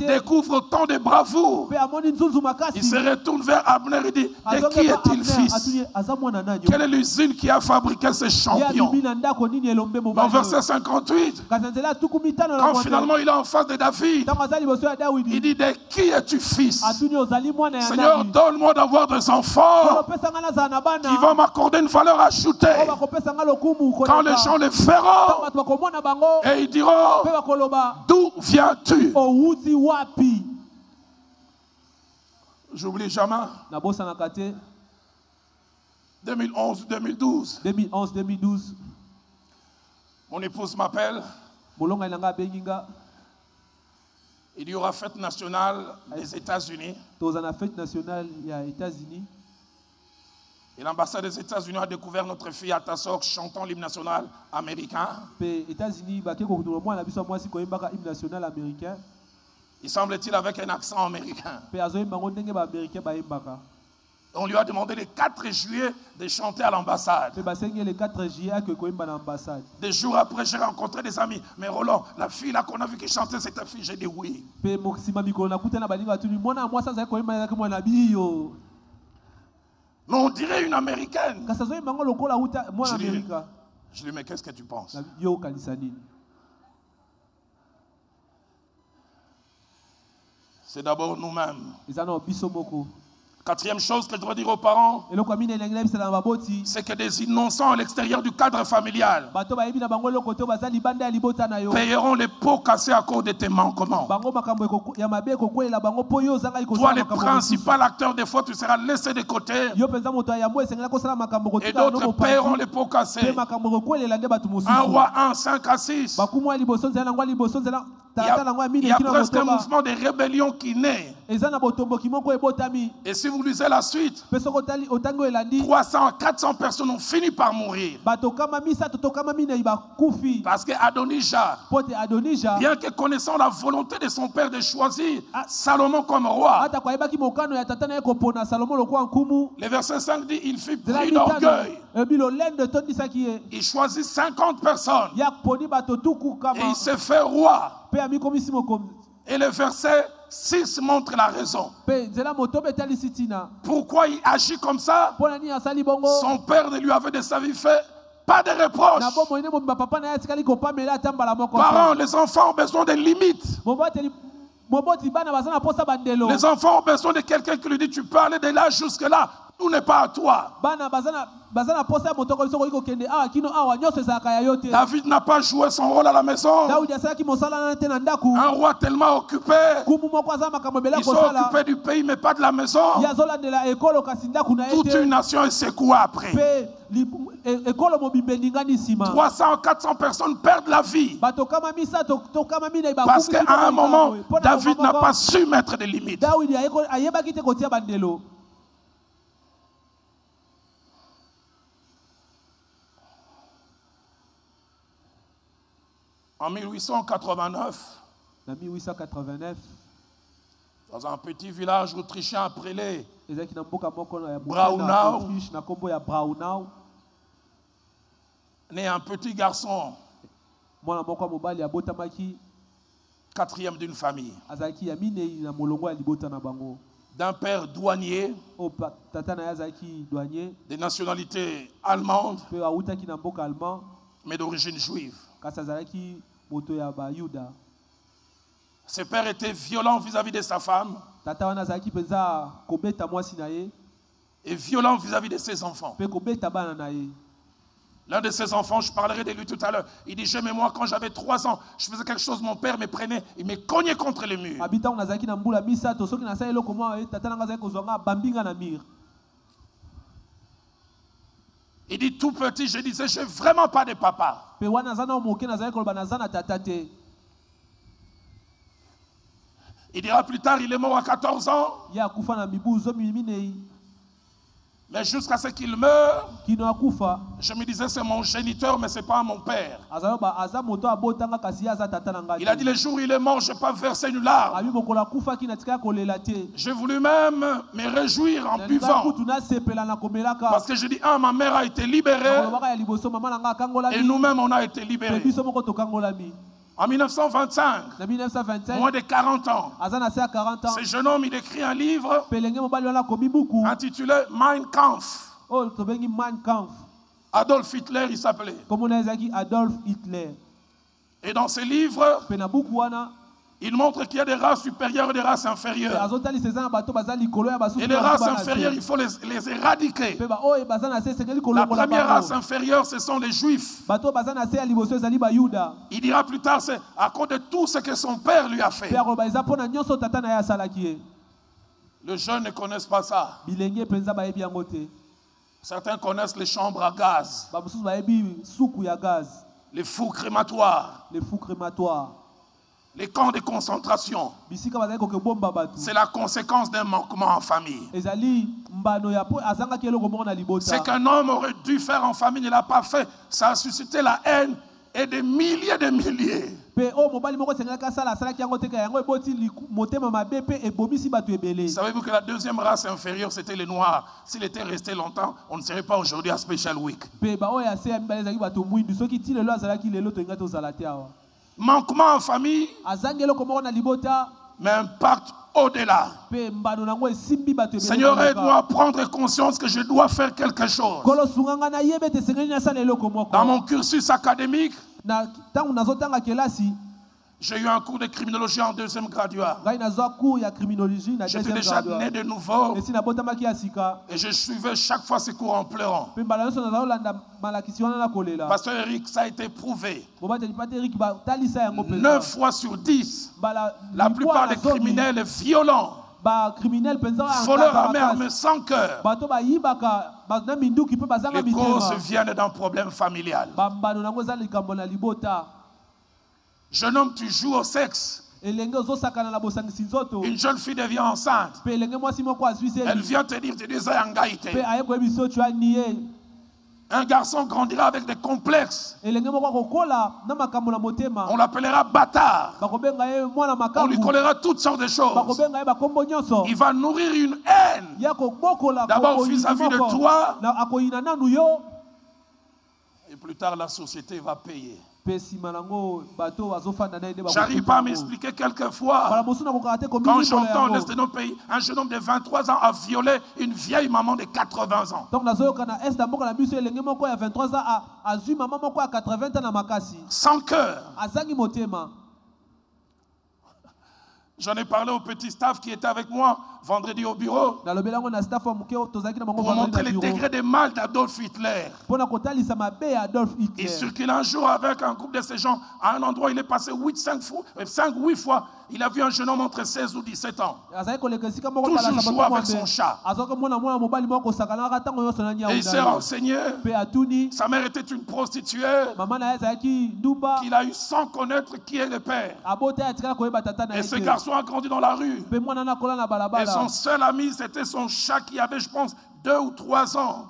découvre autant de bravoure, il se retourne vers Abner et dit, de qui est-il fils? Quelle est l'usine qui a fabriqué ce champion? Dans verset 58, quand finalement il est en face de David, il dit, de qui es-tu fils? Seigneur, donne-moi d'avoir des enfants qui vont m'accorder une valeur ajoutée. Quand les gens le feront, et ils diront, d'où viens-tu? J'oublie jamais. 2011-2012. Mon épouse m'appelle. Il y aura fête nationale des États-Unis. Et l'ambassade des États-Unis a découvert notre fille à Tassok chantant l'hymne national américain. Il semble-t-il avec un accent américain. On lui a demandé le 4 juillet de chanter à l'ambassade. Des jours après, j'ai rencontré des amis. Mais Roland, la fille là qu'on a vu qui chantait, c'est ta fille. J'ai dit oui. Mais on dirait une américaine. Je lui dis, mais qu'est-ce que tu penses? C'est d'abord nous-mêmes. Quatrième chose que je dois dire aux parents, c'est que des innocents à l'extérieur du cadre familial payeront les pots cassés à cause de tes manquements. Toi, le principal acteur des fautes, tu seras laissé de côté. Et d'autres payeront les pots cassés. 1 Roi 1, 5 à 6. Il y a presque un mouvement de rébellion qui naît. Et si vous lisez la suite, 300 à 400 personnes ont fini par mourir. Parce que Adonijah, bien que connaissant la volonté de son père de choisir Salomon comme roi, le verset 5 dit, il fut pris d'orgueil. Il choisit 50 personnes. Et il s'est fait roi. Et le verset 6 montre la raison. Pourquoi il agit comme ça? Son père ne lui avait de sa vie fait pas de reproches. Parents, les enfants ont besoin de limites. Les enfants ont besoin de quelqu'un qui lui dit, tu peux aller de là jusque là. Tout n'est pas à toi. David n'a pas joué son rôle à la maison. Un roi tellement occupé. Ils sont occupés du pays mais pas de la maison. Toute une nation est secouée après. 300, 400 personnes perdent la vie. Parce qu'à un moment, David n'a pas su mettre des limites. En 1889, dans un petit village autrichien appelé Braunau, né un petit garçon, 4e d'une famille, d'un père douanier, de nationalité allemande, mais d'origine juive. Ses pères étaient violents vis-à-vis de sa femme et violents vis-à-vis de ses enfants. L'un de ses enfants, je parlerai de lui tout à l'heure, il dit, je moi quand j'avais 3 ans, je faisais quelque chose, mon père me prenait, il me cognait contre le mur. Il dit tout petit, je disais, je n'ai vraiment pas de papa. Il dira plus tard, il est mort à 14 ans. Mais jusqu'à ce qu'il meure, je me disais, c'est mon géniteur, mais ce n'est pas mon père. Il a dit, le jour où il est mort, je n'ai pas versé une larme. J'ai voulu même me réjouir en buvant. Parce que je dis, ma mère a été libérée. Et nous-mêmes, on a été libérés. En 1925, moins de 40 ans, ce jeune homme, il écrit un livre intitulé Mein Kampf. Adolf Hitler, il s'appelait. Et dans ce livre, il montre qu'il y a des races supérieures et des races inférieures. Et les races inférieures, il faut les éradiquer. La première race inférieure, ce sont les Juifs. Il dira plus tard, c'est à cause de tout ce que son père lui a fait. Les jeunes ne connaissent pas ça. Certains connaissent les chambres à gaz. Les fous crématoires. Les camps de concentration, c'est la conséquence d'un manquement en famille. Ce qu'un homme aurait dû faire en famille, il ne l'a pas fait. Ça a suscité la haine et des milliers de milliers. Savez-vous que la deuxième race inférieure, c'était les Noirs. S'il était resté longtemps, on ne serait pas aujourd'hui à Special Week. Manquement en famille, mais impact au-delà. Seigneur, aide-moi à prendre conscience que je dois faire quelque chose. Dans mon cursus académique, j'ai eu un cours de criminologie en 2e graduat. J'étais déjà né de nouveau et je suivais chaque fois ces cours en pleurant. Pasteur Eric, ça a été prouvé. 9 fois sur 10, la plupart des criminels violents, voleurs à armes sans cœur, les causes viennent d'un problème familial. Jeune homme, tu joues au sexe. Une jeune fille devient enceinte. Elle vient te dire, tu es un garçon grandira avec des complexes. On l'appellera bâtard. On lui collera toutes sortes de choses. Il va nourrir une haine. D'abord vis-à-vis de toi. Et plus tard, la société va payer. J'arrive pas à m'expliquer quelquefois. Quand j'entends l'Est de nos pays, un jeune homme de 23 ans a violé une vieille maman de 80 ans. Sans cœur. J'en ai parlé au petit staff qui était avec moi vendredi au bureau pour montrer les degrés de mal d'Adolf Hitler. Il circulait un jour avec un groupe de ces gens à un endroit, il est passé 5-8 fois. Il a vu un jeune homme entre 16 ou 17 ans. Toujours jouer avec son chat. Et il s'est renseigné. Sa mère était une prostituée. Qu'il a eu sans connaître qui est le père. Et ce garçon a grandi dans la rue. Et son seul ami, c'était son chat qui avait, je pense, 2 ou 3 ans.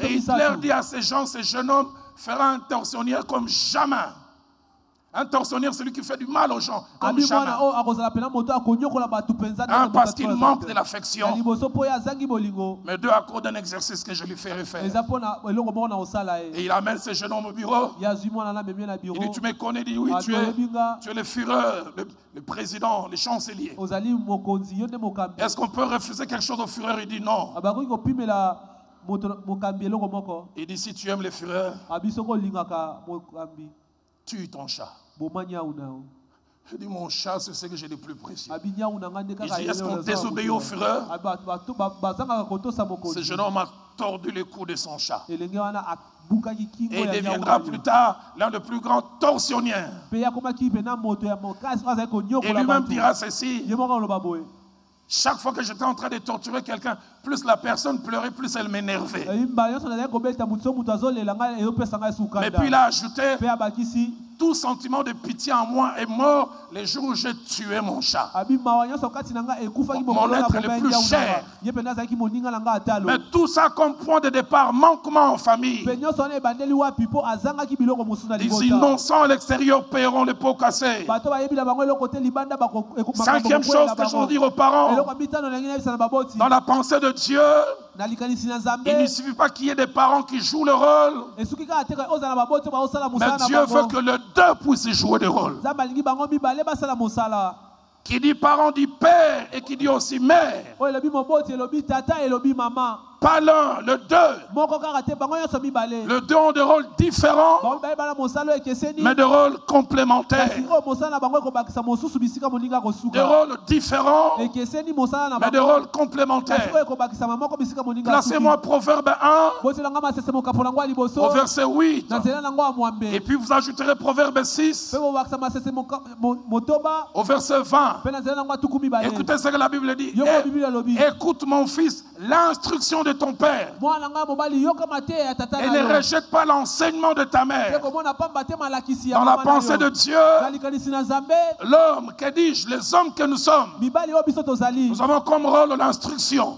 Et Hitler dit à ces gens, ce jeune homme fera un tortionnaire comme jamais. Un tortionnaire, c'est celui qui fait du mal aux gens, comme jamais. Un, parce qu'il manque de l'affection. Mais deux, à cause d'un exercice que je lui ferai faire. Et il amène ce jeune homme au bureau. Il dit, tu me connais? Il dit, oui, tu es le Führer, le président, le chancelier. Est-ce qu'on peut refuser quelque chose au Führer? Il dit non. Il dit, si tu aimes le Führer, tue ton chat. Je dis, mon chat, c'est ce que j'ai de plus précieux. Il dit, est-ce qu'on désobéit au Führer? Ce jeune homme a tordu le cou de son chat. Et il deviendra plus tard l'un des plus grands tortionnaires. Et lui-même dira ceci. Chaque fois que j'étais en train de torturer quelqu'un, plus la personne pleurait, plus elle m'énervait. Mais puis il a ajouté, tout sentiment de pitié en moi est mort le jour où j'ai tué mon chat. Mon être le plus cher. Mais tout ça comme point de départ, manquement en famille. Les innocents à l'extérieur paieront les pots cassés. 5e chose que je veux dire aux parents, dans la pensée de Dieu, il ne suffit pas qu'il y ait des parents qui jouent le rôle, mais Dieu veut que les deux puissent jouer le rôle. Qui dit parent dit père et qui dit aussi mère. Pas l'un, le deux. Le deux ont des rôles différents, mais des rôles complémentaires. Des rôles différents, mais des rôles complémentaires. Placez-moi Proverbe 1 au verset 8. Et puis vous ajouterez Proverbe 6 au verset 20. Écoutez ce que la Bible dit. Écoute mon fils, l'instruction de ton père. Et ne rejette pas l'enseignement de ta mère. Dans la pensée de Dieu, l'homme, que dis-je, les hommes que nous sommes, nous avons comme rôle l'instruction.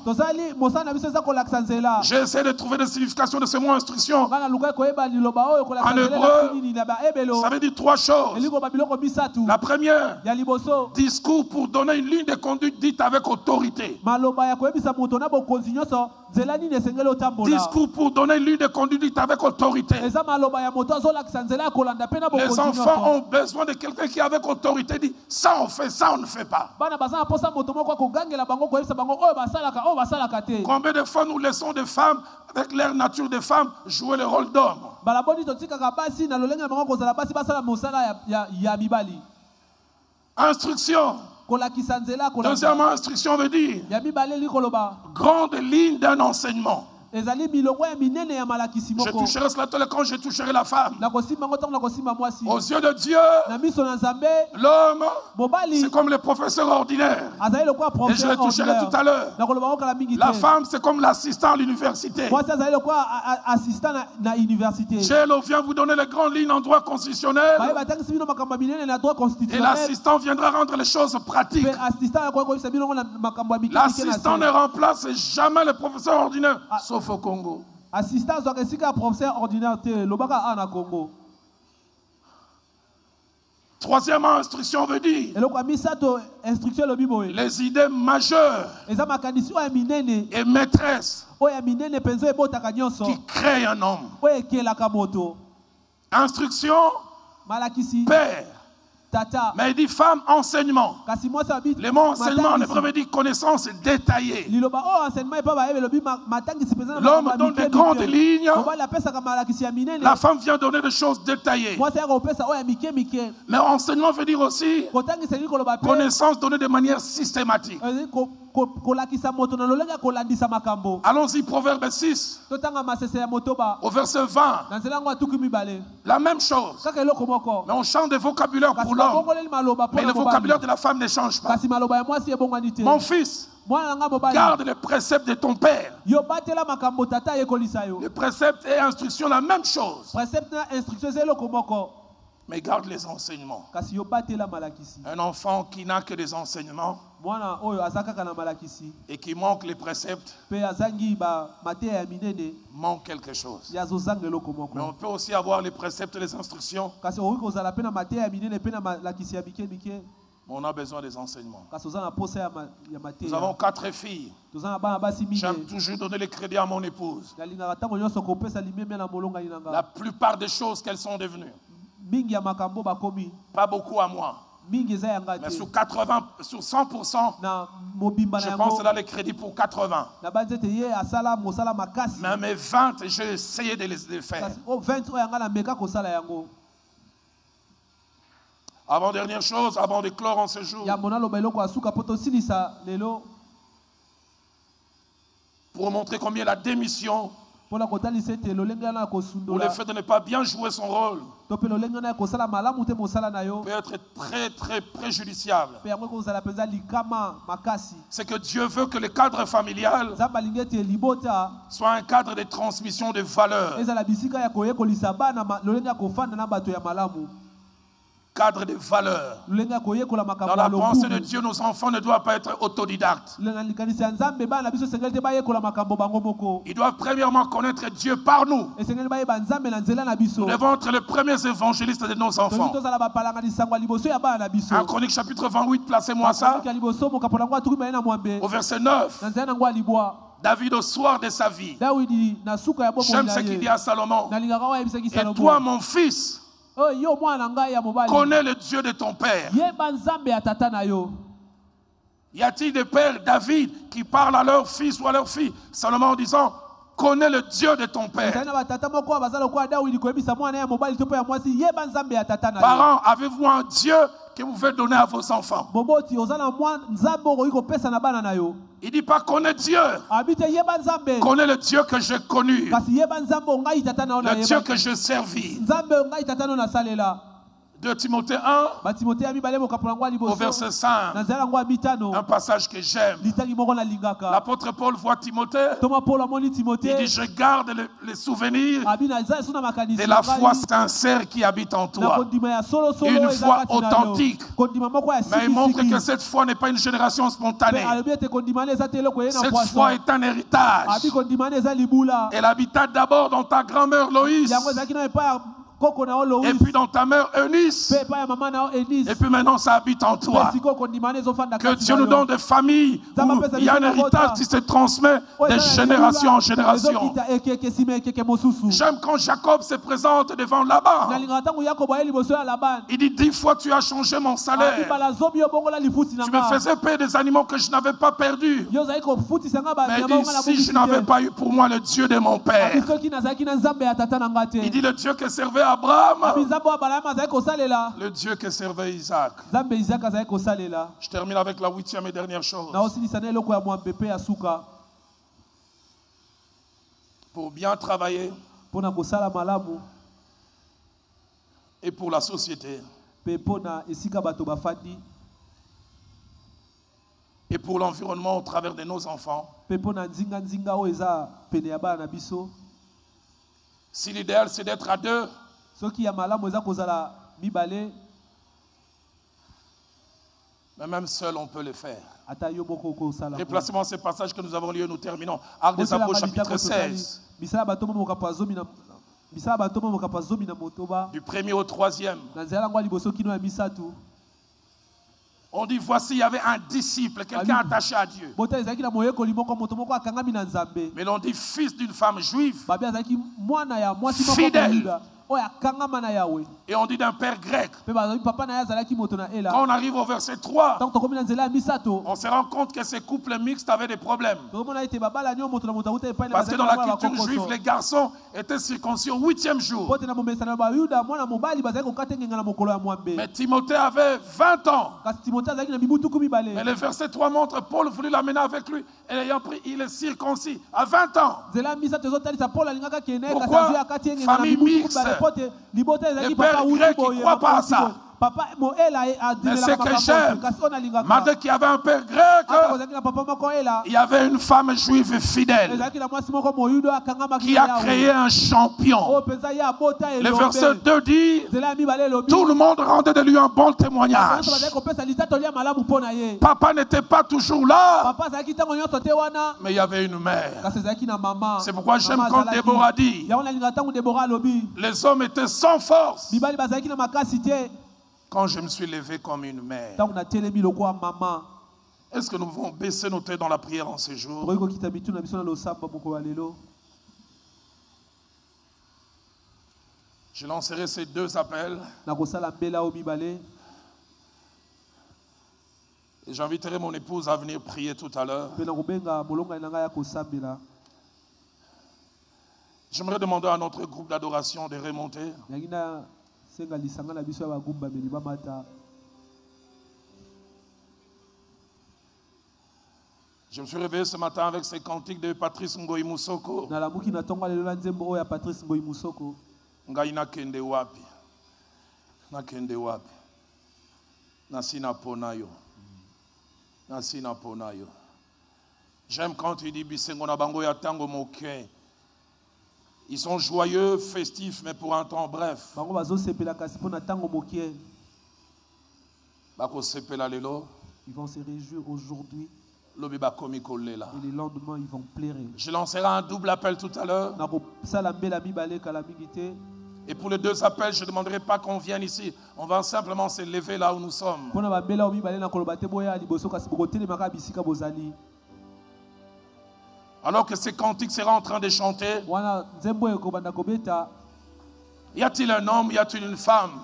J'ai essayé de trouver des significations de ce mot instruction. En hébreu, ça veut dire 3 choses. La première, discours pour donner une ligne de conduite dite avec autorité. Discours pour donner une ligne de conduite avec autorité. Les enfants ont besoin de quelqu'un qui avec autorité dit ça on fait, ça on ne fait pas. Combien de fois nous laissons des femmes avec leur nature de femmes jouer le rôle d'homme? Instruction. Deuxièmement, instruction veut dire grande ligne d'un enseignement. Je toucherai cela quand je toucherai la femme. Aux yeux de Dieu, l'homme, c'est comme le professeur ordinaire. Et je le toucherai tout à l'heure. La femme, c'est comme l'assistant à l'université. Jélo vient vous donner les grandes lignes en droit constitutionnel. Et l'assistant viendra rendre les choses pratiques. L'assistant ne remplace jamais le professeur ordinaire. Sauf au Congo. Assistant professeur ordinaire Congo. Troisièmement, instruction veut dire les idées majeures et maîtresses qui créent un homme. Instruction, père. Mais il dit femme, enseignement. Le mot enseignement ne veut dire connaissance détaillée. L'homme donne des grandes lignes. La femme vient donner des choses détaillées. Mais enseignement veut dire aussi connaissance donnée de manière systématique. Allons-y, Proverbe 6, au verset 20. La même chose. Mais on change de vocabulaire pour l'homme. Mais le vocabulaire de la femme ne change pas. Mon fils, garde les préceptes de ton père. Le précepte et instruction, la même chose. Mais garde les enseignements. Un enfant qui n'a que des enseignements et qui manque les préceptes manque quelque chose. Mais on peut aussi avoir les préceptes et les instructions. On a besoin des enseignements. Nous avons 4 filles. J'aime toujours donner le crédit à mon épouse. La plupart des choses qu'elles sont devenues, pas beaucoup à moi. Mais sur 80, sur 100%, je pense là le crédit pour 80. Mais mes 20, j'ai essayé de les faire. Avant dernière chose, avant de clore en ce jour, pour montrer combien la démission ou le fait de ne pas bien jouer son rôle peut être très très préjudiciable. C'est que Dieu veut que le cadre familial soit un cadre de transmission de valeurs. Cadre de valeurs. Dans la pensée de Dieu, nos enfants ne doivent pas être autodidactes. Ils doivent premièrement connaître Dieu par nous. Nous devons être les premiers évangélistes de nos enfants. 1 Chronique chapitre 28, placez-moi ça. Au verset 9. David au soir de sa vie. J'aime ce qu'il dit à Salomon. Et toi, mon fils, connais le Dieu de ton père. Y a-t-il des pères, David, qui parlent à leur fils ou à leur fille, Salomon en disant, connais le Dieu de ton père. Parents, avez-vous un Dieu que vous pouvez donner à vos enfants? Il ne dit pas connais Dieu. Connais le Dieu que j'ai connu. Le Dieu que je servis. 2 Timothée 1, au verset 5, un passage que j'aime. L'apôtre Paul voit Timothée, il dit je garde les souvenirs de la foi sincère qui habite en toi. Une foi authentique. Mais il montre que cette foi n'est pas une génération spontanée. Cette foi est un héritage. Elle habita d'abord dans ta grand-mère Loïs. Et puis dans ta mère Eunice. Et puis maintenant ça habite en toi. Que Dieu nous donne des familles où il y a un héritage qui se transmet de génération en génération. J'aime quand Jacob se présente devant Laban. Il dit 10 fois tu as changé mon salaire. Tu me faisais payer des animaux que je n'avais pas perdus. Mais il dit si je n'avais pas eu pour moi le Dieu de mon père. Il dit le Dieu que servait Abraham, le Dieu que servait Isaac. Je termine avec la 8e et dernière chose. Pour bien travailler et pour la société et pour l'environnement au travers de nos enfants, si l'idéal c'est d'être à 2, mais même seul on peut le faire. Déplacement ce passage que nous avons lu, nous terminons. Actes des Apôtres chapitre 16. Du 1er au 3e. On dit voici il y avait un disciple, quelqu'un attaché à Dieu. Mais l'on dit fils d'une femme juive, fidèle Et on dit d'un père grec. Quand on arrive au verset 3, on se rend compte que ces couples mixtes avaient des problèmes. Parce que dans la culture juive, les garçons étaient circoncis au 8e jour. Mais Timothée avait 20 ans. Et le verset 3 montre Paul voulut l'amener avec lui. Et ayant pris, il est circoncis à 20 ans. Pourquoi famille mixte? Les pères grecs qui ne croient pas à ça. Mais ce que j'aime, malgré qu'il y avait un père grec, il y avait une femme juive fidèle qui a créé un champion. Le verset 2 dit, tout le monde rendait de lui un bon témoignage. Papa n'était pas toujours là, mais il y avait une mère. C'est pourquoi j'aime quand Déborah dit, les hommes étaient sans force. Quand je me suis levé comme une mère. Est-ce que nous pouvons baisser nos têtes dans la prière en ces jours? Je lancerai ces 2 appels. Et j'inviterai mon épouse à venir prier tout à l'heure. J'aimerais demander à notre groupe d'adoration de remonter. Je me suis réveillé ce matin avec ces cantiques de Patrice Ngoyi Musoko. Ngai nakende wapi. Nakende wapi. Nasina ponayo. Nasina ponayo. J'aime quand il dit Bisengo na bango ya tango moke. Ils sont joyeux, festifs, mais pour un temps bref. Ils vont se réjouir aujourd'hui. Et le lendemain, ils vont pleurer. Je lancerai un double appel tout à l'heure. Et pour les 2 appels, je ne demanderai pas qu'on vienne ici. On va simplement se lever là où nous sommes. Alors que ces cantiques seront en train de chanter, y a-t-il un homme, y a-t-il une femme?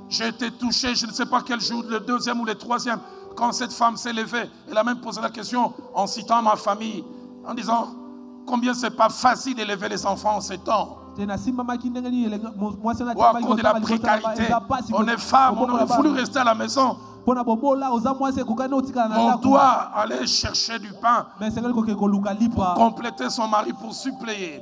J'ai été touché, je ne sais pas quel jour, le 2e ou le 3e, quand cette femme s'est levée. Elle a même posé la question en citant ma famille, en disant combien c'est pas facile d'élever les enfants en ces temps. Ou à cause de la précarité, on est femme, on aurait voulu rester à la maison. On doit aller chercher du pain pour compléter son mari, pour suppléer.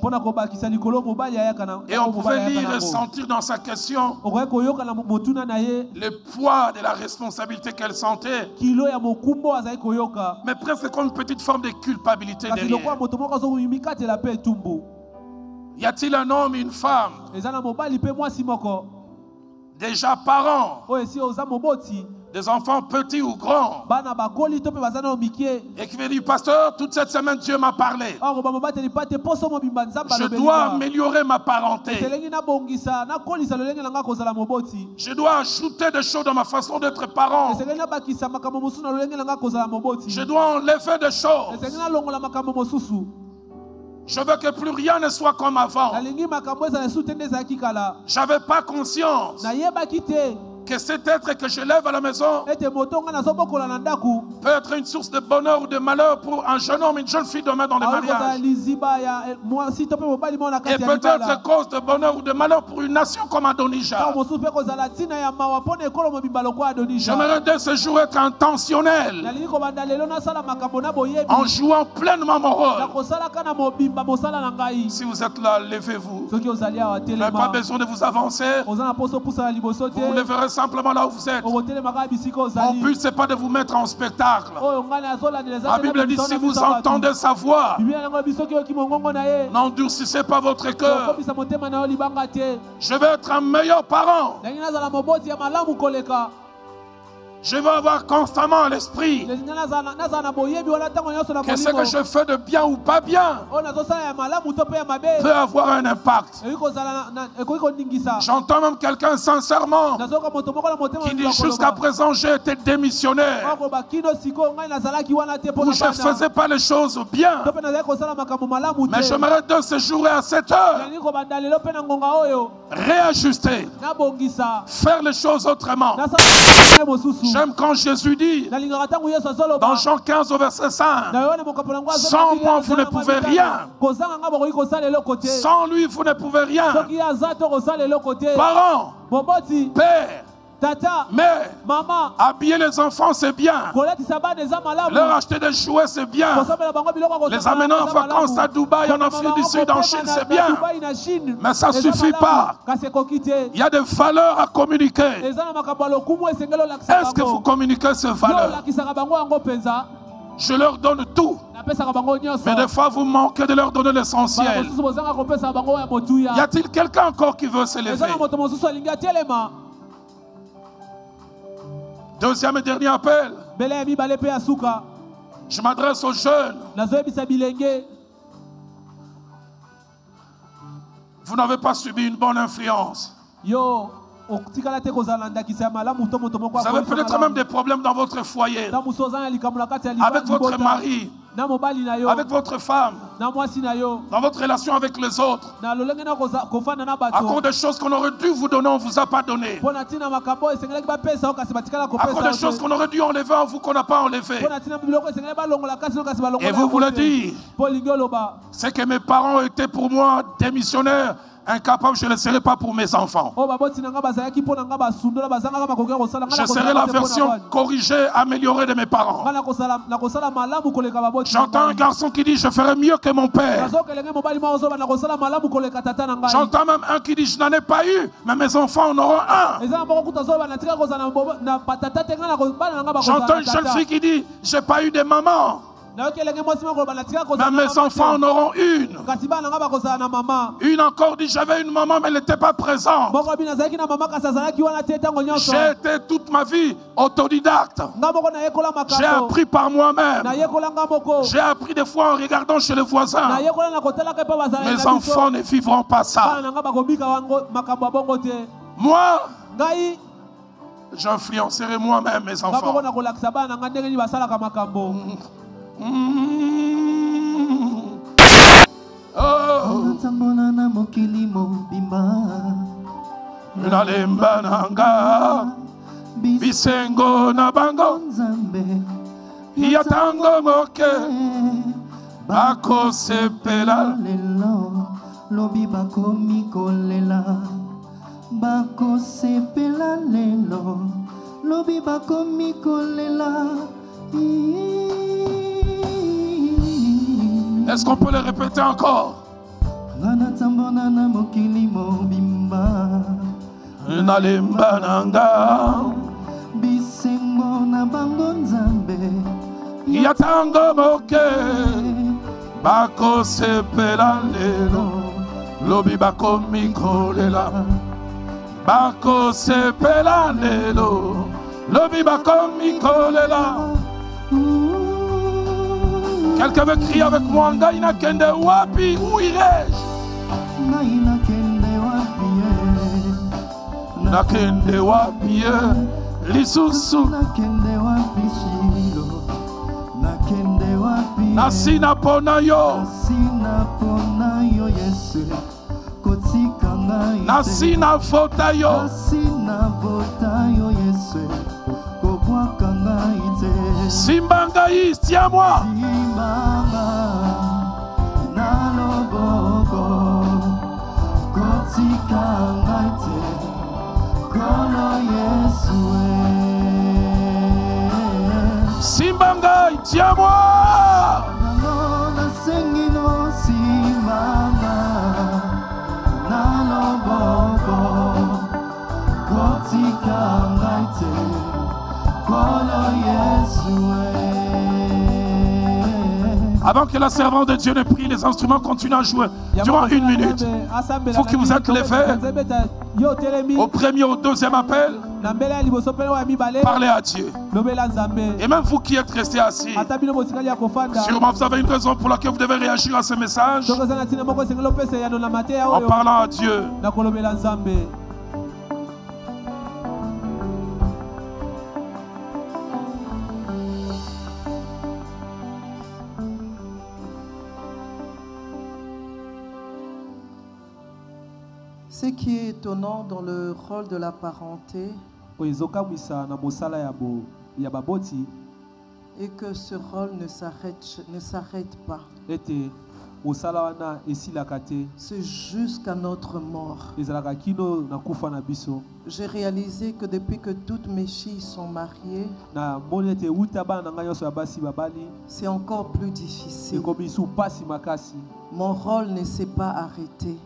Et on pouvait lire et sentir dans sa question le poids de la responsabilité qu'elle sentait, mais presque comme une petite forme de culpabilité derrière. Y a-t-il un homme et une femme déjà parents, des enfants petits ou grands, et qui me dit, pasteur, toute cette semaine Dieu m'a parlé, je dois améliorer ma parenté, je dois ajouter des choses dans ma façon d'être parent, je dois enlever des choses. Je veux que plus rien ne soit comme avant. J'avais pas conscience que cet être que je lève à la maison peut être une source de bonheur ou de malheur pour un jeune homme, une jeune fille demain dans le mariage. Et peut-être cause de bonheur ou de malheur pour une nation comme Adonija. J'aimerais dès ce jour être intentionnel en jouant pleinement mon rôle. Si vous êtes là, levez-vous. Vous n'avez pas besoin de vous avancer. Vous vous leverez simplement là où vous êtes. Mon but, ce n'est pas de vous mettre en spectacle. La Bible dit, si vous entendez sa voix, n'endurcissez pas votre cœur. Je vais être un meilleur parent. Je veux avoir constamment à l'esprit que ce que je fais de bien ou pas bien peut avoir un impact. J'entends même quelqu'un sincèrement qui dit jusqu'à présent j'ai été démissionnaire, où je ne faisais pas les choses bien, mais j'aimerais de ce jour et à cette heure réajuster, faire les choses autrement. J'aime quand Jésus dit dans Jean 15 au verset 5, sans moi vous ne pouvez rien, sans lui vous ne pouvez rien. Parents, père, tata, mère, maman, habiller les enfants c'est bien, leur acheter des jouets c'est bien, les amener en vacances à Dubaï, en Afrique du Sud, en Chine c'est bien, mais ça ne suffit pas. Il y a des valeurs à communiquer. Est-ce que vous communiquez ces valeurs? Je leur donne tout, mais des fois vous manquez de leur donner l'essentiel. Y a-t-il quelqu'un encore qui veut se lever? Deuxième et dernier appel. Je m'adresse aux jeunes. Vous n'avez pas subi une bonne influence. Vous avez peut-être même des problèmes dans votre foyer, avec votre mari, avec votre femme, dans votre relation avec les autres, à cause des choses qu'on aurait dû vous donner, on ne vous a pas donné, à cause des choses qu'on aurait dû enlever en vous qu'on n'a pas enlevé. Et vous voulez dire, c'est que mes parents étaient pour moi démissionnaires, incapable, je ne le serai pas pour mes enfants. Je serai la version corrigée, améliorée de mes parents. J'entends un garçon qui dit je ferai mieux que mon père. J'entends même un qui dit je n'en ai pas eu, mais mes enfants en auront un. J'entends une jeune fille qui dit j'ai pas eu de maman, mais mes enfants en auront une. Une encore dit j'avais une maman mais elle n'était pas présente. J'ai été toute ma vie autodidacte. J'ai appris par moi-même. J'ai appris des fois en regardant chez les voisins. Mes enfants ne vivront pas ça. Moi, j'influencerai moi-même mes enfants. Nalemba nanga bisengo na bango yatango moke bako sepela lobi bako mikolela bako sepela lelo lobi bako mikolela. Est-ce qu'on peut le répéter encore? Nalemba nanga bisengo na bango nzambe yatango moke bako sepela lelo lobi bako mikolela bako sepela lelo lobi bako mikolela. Quelqu'un veut crier avec moi? Ngaina kende wapi? Où irai-je? Ngaina kende wapi? Nakende wapi? Lisusu. Nakende wapi shilo? Nakende wapi? Nasina pona yo. Nasina pona yo Yesu. Kotika ngai. Nasina vota yo. Nasina vota yo Yesu. Kobwaka ngai te. Simbanga is tiens-moi. Simbanga na loboko. Kotika ngai te. Kono Yesu. Simbanga, tiens-moi. Nangona sengino simbanga na loboko. Kotika ngai te. Avant que la servante de Dieu ne prie, les instruments continuent à jouer durant 1 minute. Il faut que vous êtes levés au premier, au deuxième appel. Parlez à Dieu. Et même vous qui êtes restés assis, sûrement vous avez une raison pour laquelle vous devez réagir à ce message en parlant à Dieu. Ce qui est étonnant dans le rôle de la parenté est que ce rôle ne s'arrête pas. C'est jusqu'à notre mort. J'ai réalisé que depuis que toutes mes filles sont mariées, c'est encore plus difficile. Mon rôle ne s'est pas arrêté.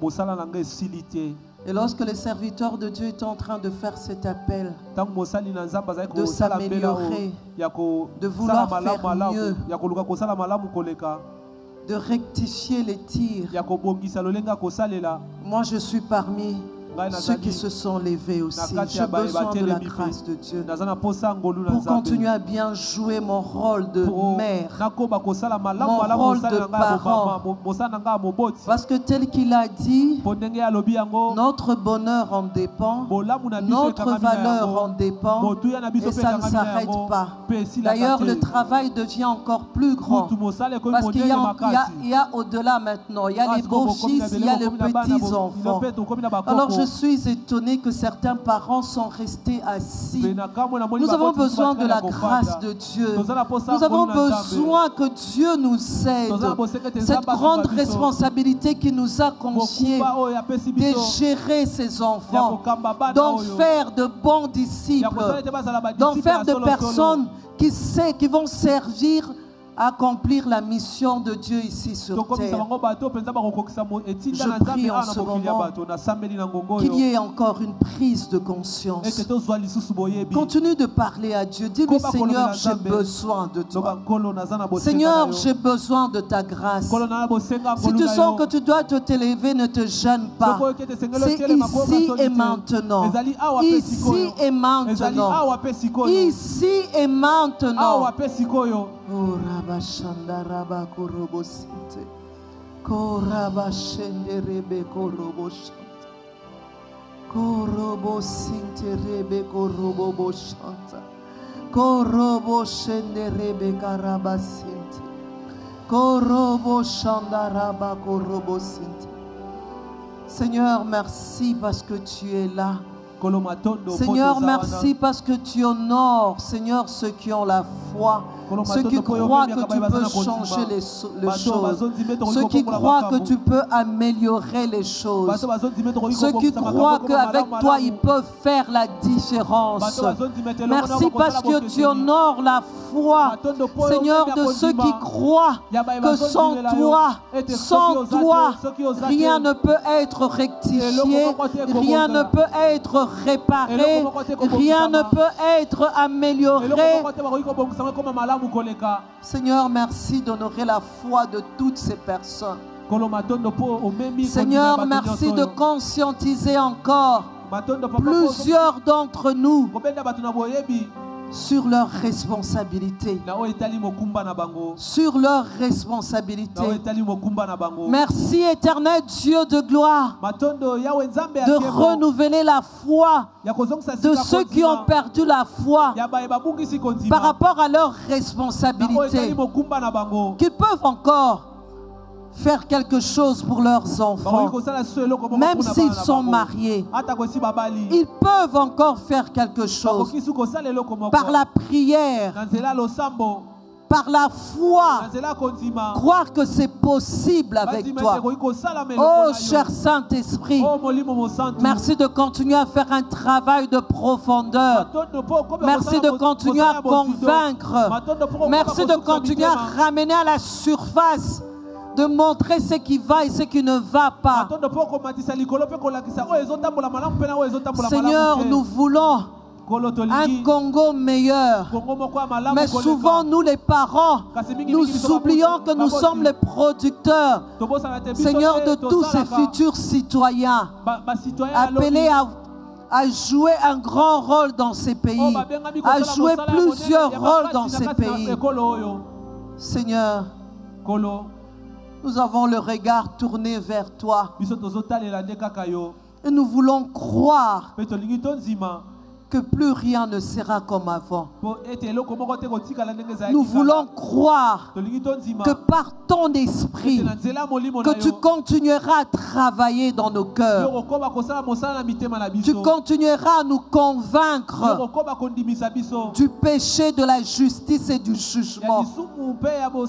Et lorsque le serviteur de Dieu est en train de faire cet appel, de s'améliorer, de vouloir faire mieux, de rectifier les tirs, moi je suis parmi ceux qui se sont levés aussi. J'ai besoin de la grâce de Dieu pour continuer à bien jouer mon rôle de mère, mon rôle de parent. Parce que tel qu'il a dit, notre bonheur en dépend, notre valeur en dépend, et ça ne s'arrête pas. D'ailleurs, le travail devient encore plus grand parce qu'il y a au-delà maintenant. Il y a les beaux-fils, il y a les petits-enfants. Alors je suis étonné que certains parents sont restés assis. Nous avons besoin de la grâce de Dieu. Nous avons besoin que Dieu nous aide. Cette grande responsabilité qui nous a confiée de gérer ses enfants, d'en faire de bons disciples, d'en faire de personnes qui vont servir à accomplir la mission de Dieu ici sur terre. Je prie en ce moment qu'il y ait encore une prise de conscience. Continue de parler à Dieu. Dis-lui, Seigneur, j'ai besoin de toi. Seigneur, j'ai besoin de ta grâce. Si tu sens que tu dois te t'élever, ne te gêne pas. C'est ici et maintenant. Ici et maintenant. Ici et maintenant. Oh Rabashanda Rabakorobosinte. Korabashende Rebe Koroboshanta. Korobosinte Rebe Koroboshanta. Koroboshende Rebe Karabasinte. Koroboshanda Rabakorobosinte. Seigneur, merci parce que tu es là. Seigneur, merci parce que tu honores, Seigneur, ceux qui ont la foi, ceux qui croient que tu peux changer les choses, ceux qui croient que tu peux améliorer les choses, ceux qui croient qu'avec toi ils peuvent faire la différence. Merci parce que tu honores la foi, Seigneur, de ceux qui croient que sans toi, rien ne peut être rectifié, rien ne peut être réparé, rien ne peut être amélioré. Seigneur, merci d'honorer la foi de toutes ces personnes. Seigneur, merci de conscientiser encore plusieurs d'entre nous sur leur responsabilité. Sur leur responsabilité. Merci éternel Dieu de gloire de renouveler la foi de ceux qui ont perdu la foi par rapport à leur responsabilité, qu'ils peuvent encore faire quelque chose pour leurs enfants, même s'ils sont mariés. Ils peuvent encore faire quelque chose par la prière, par la foi, croire que c'est possible avec toi. Oh cher Saint-Esprit, merci de continuer à faire un travail de profondeur. Merci de continuer à convaincre. Merci de continuer à ramener à la surface, de montrer ce qui va et ce qui ne va pas. Seigneur, nous voulons un Congo meilleur. Mais souvent, nous les parents, nous oublions que nous sommes les producteurs, Seigneur, de tous ces futurs citoyens appelés a joué un grand rôle dans ces pays, a joué plusieurs rôles dans ces pays. Seigneur, nous avons le regard tourné vers toi. Et nous voulons croire que plus rien ne sera comme avant. Nous voulons croire que par ton esprit, que tu continueras à travailler dans nos cœurs. Tu continueras à nous convaincre du péché, de la justice et du jugement.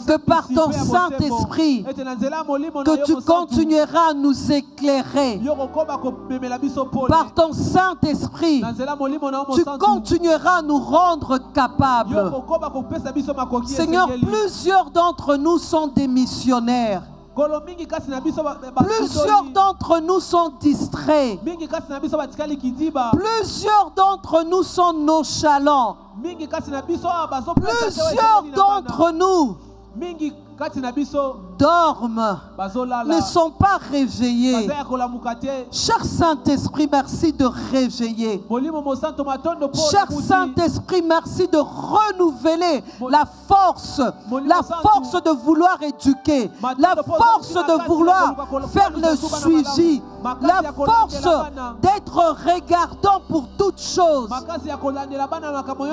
Que par ton Saint-Esprit, que tu continueras à nous éclairer. Par ton Saint-Esprit, tu continueras à nous rendre capables. Seigneur, plusieurs d'entre nous sont des missionnaires. Plusieurs d'entre nous sont distraits. Plusieurs d'entre nous sont nonchalants. Plusieurs d'entre nous dorment, ne sont pas réveillés. Cher Saint-Esprit, merci de réveiller. Cher Saint-Esprit, merci de renouveler la force de vouloir éduquer, la force de vouloir faire le suivi, la force d'être regardant pour toutes choses,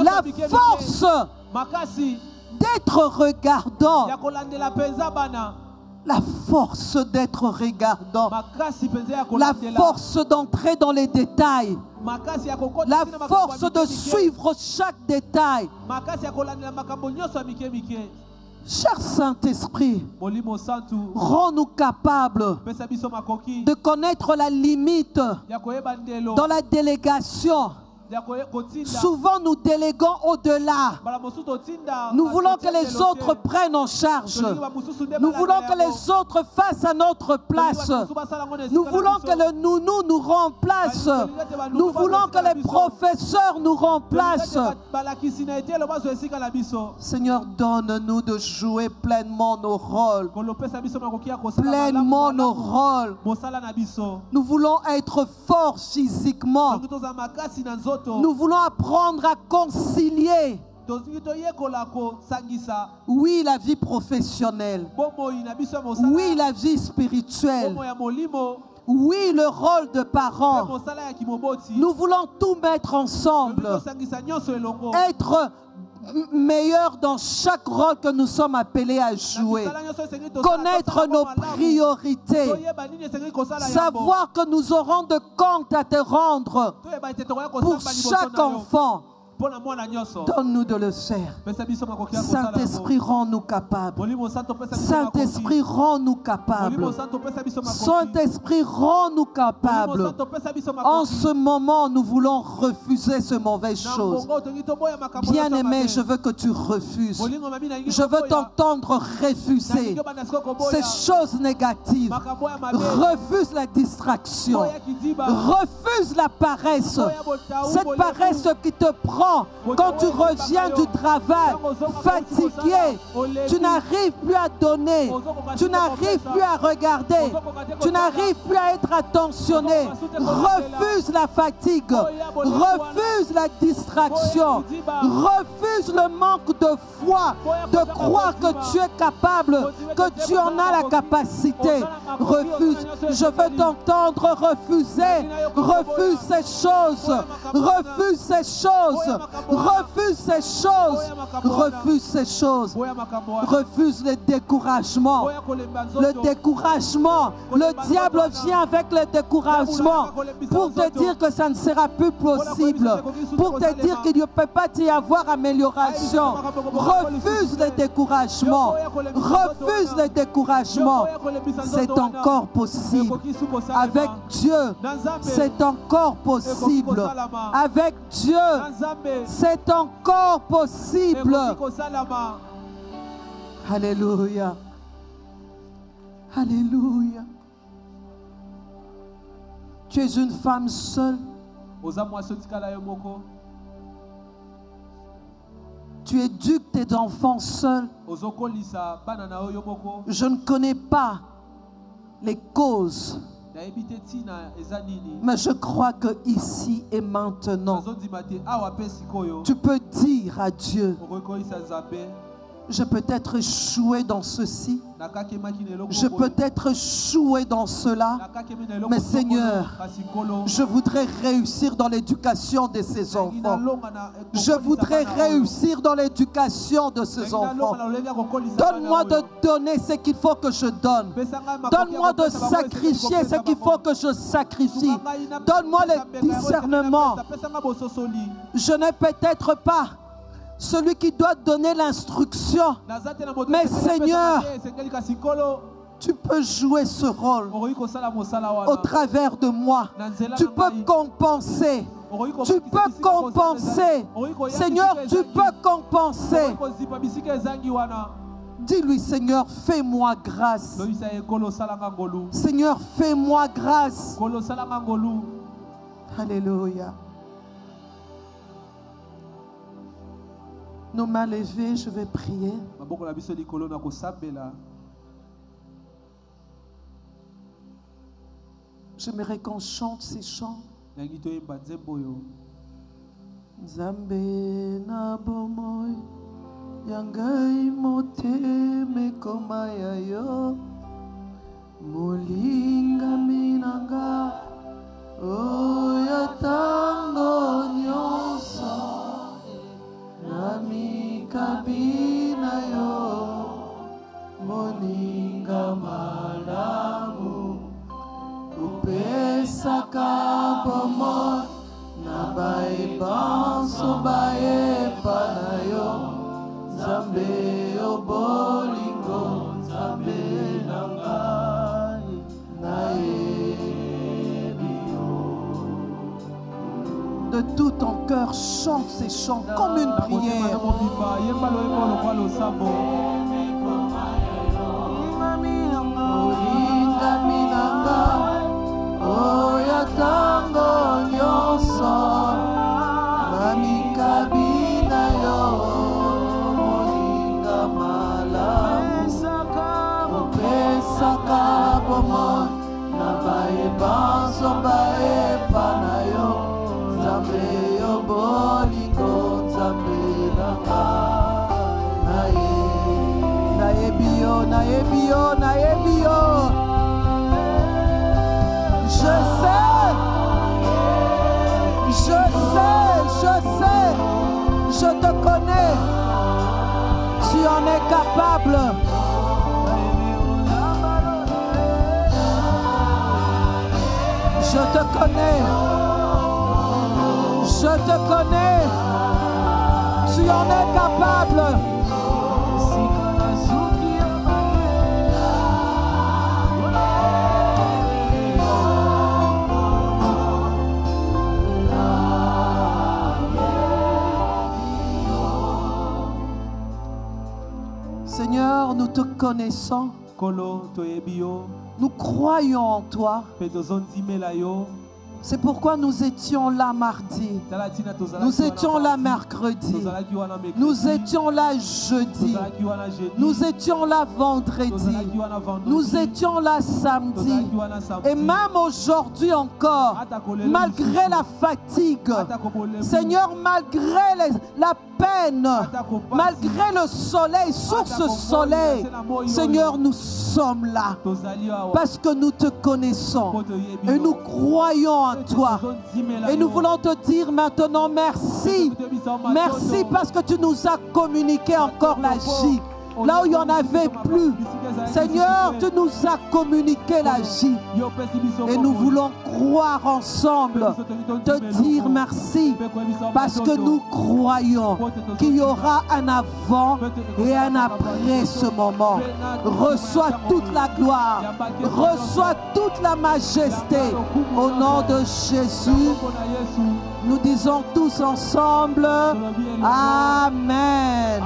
la force d'être regardant, la force d'être regardant, la force d'entrer dans les détails, la force de suivre chaque détail. Cher Saint-Esprit, rends-nous capables de connaître la limite dans la délégation. Souvent nous déléguons au-delà. Nous voulons que les autres prennent en charge. Nous voulons que les autres fassent à notre place. Nous voulons que le nounou nous remplace. Nous voulons que les professeurs nous remplacent. Seigneur, donne-nous de jouer pleinement nos rôles. Pleinement nos rôles. Nous voulons être forts physiquement. Nous voulons apprendre à concilier. Oui, la vie professionnelle. Oui, la vie spirituelle. Oui, le rôle de parent. Nous voulons tout mettre ensemble. Être meilleur dans chaque rôle que nous sommes appelés à jouer. Connaître nos priorités. Savoir que nous aurons de comptes à te rendre pour chaque enfant. Donne-nous de le faire. Saint-Esprit, rends-nous capables. Saint-Esprit, rends-nous capables. Saint-Esprit, rends-nous capables. En ce moment, nous voulons refuser ces mauvaises choses. Bien-aimé, je veux que tu refuses. Je veux t'entendre refuser ces choses négatives. Refuse la distraction. Refuse la paresse. Cette paresse qui te prend quand tu reviens du travail fatigué, tu n'arrives plus à donner, tu n'arrives plus à regarder, tu n'arrives plus à être attentionné. Refuse la fatigue, refuse la distraction, refuse le manque de foi, de croire que tu es capable, que tu en as la capacité. Refuse, je veux t'entendre refuser, refuse ces choses, refuse ces choses. Refuse ces choses. Refuse ces choses. Refuse le découragement. Le découragement. Le diable vient avec le découragement pour te dire que ça ne sera plus possible. Pour te dire qu'il ne peut pas y avoir amélioration. Refuse le découragement. Refuse le découragement. C'est encore possible. Avec Dieu, c'est encore possible. Avec Dieu, c'est encore possible. Alléluia. Alléluia. Tu es une femme seule. Tu éduques tes enfants seuls. Je ne connais pas les causes Mais je crois que ici et maintenant, tu peux dire à Dieu, je peux être échoué dans ceci, je peux être échoué dans cela, mais Seigneur, je voudrais réussir dans l'éducation de ces enfants. Je voudrais réussir dans l'éducation de ces enfants. Donne-moi de donner ce qu'il faut que je donne. Donne-moi de sacrifier ce qu'il faut que je sacrifie. Donne-moi le discernement. Je n'ai peut-être pas celui qui doit donner l'instruction, mais Seigneur, tu peux jouer ce rôle au travers de moi. Tu peux compenser. Tu peux compenser. Seigneur, tu peux compenser. Dis-lui, Seigneur, fais-moi grâce. Seigneur, fais-moi grâce. Alléluia. Nos mains levées, je vais prier. J'aimerais qu'on chante ces chants. Nzambe na bomoy yangai moteme koma yayo molinga minanga oyatango nyonso nami kabina yo moninga malamu upesaka bomoy nabae banso bae panayo Nzambe yo bolingo Nzambe nangai naebio. De tout ton cœur, chante ces chants comme une prière. Molinga minanga oyatango nyonso nami kabina yo molinga malamu opesaka bomoi na bayebanso bayepa na yo Nzambe yo bolingo Nzambe nanga nayebi yo nayebi yo nayebi yo. Je sais, je te connais, tu en es capable. Je te connais, tu en es capable. Seigneur, nous te connaissons. Nous croyons en toi. C'est pourquoi nous étions là mardi. Nous étions là mercredi. Nous étions là jeudi. Nous étions là vendredi. Nous étions là samedi. Et même aujourd'hui encore, malgré la fatigue, Seigneur, malgré la peine, malgré le soleil, sur ce soleil, Seigneur, nous sommes là parce que nous te connaissons et nous croyons en toi. Et nous voulons te dire maintenant merci. Merci parce que tu nous as communiqué encore la J. Là où il n'y en avait plus, Seigneur, tu nous as communiqué la J. Et nous voulons croire ensemble, te dire merci, parce que nous croyons qu'il y aura un avant et un après ce moment. Reçois toute la gloire, reçois toute la majesté. Au nom de Jésus, nous disons tous ensemble, Amen.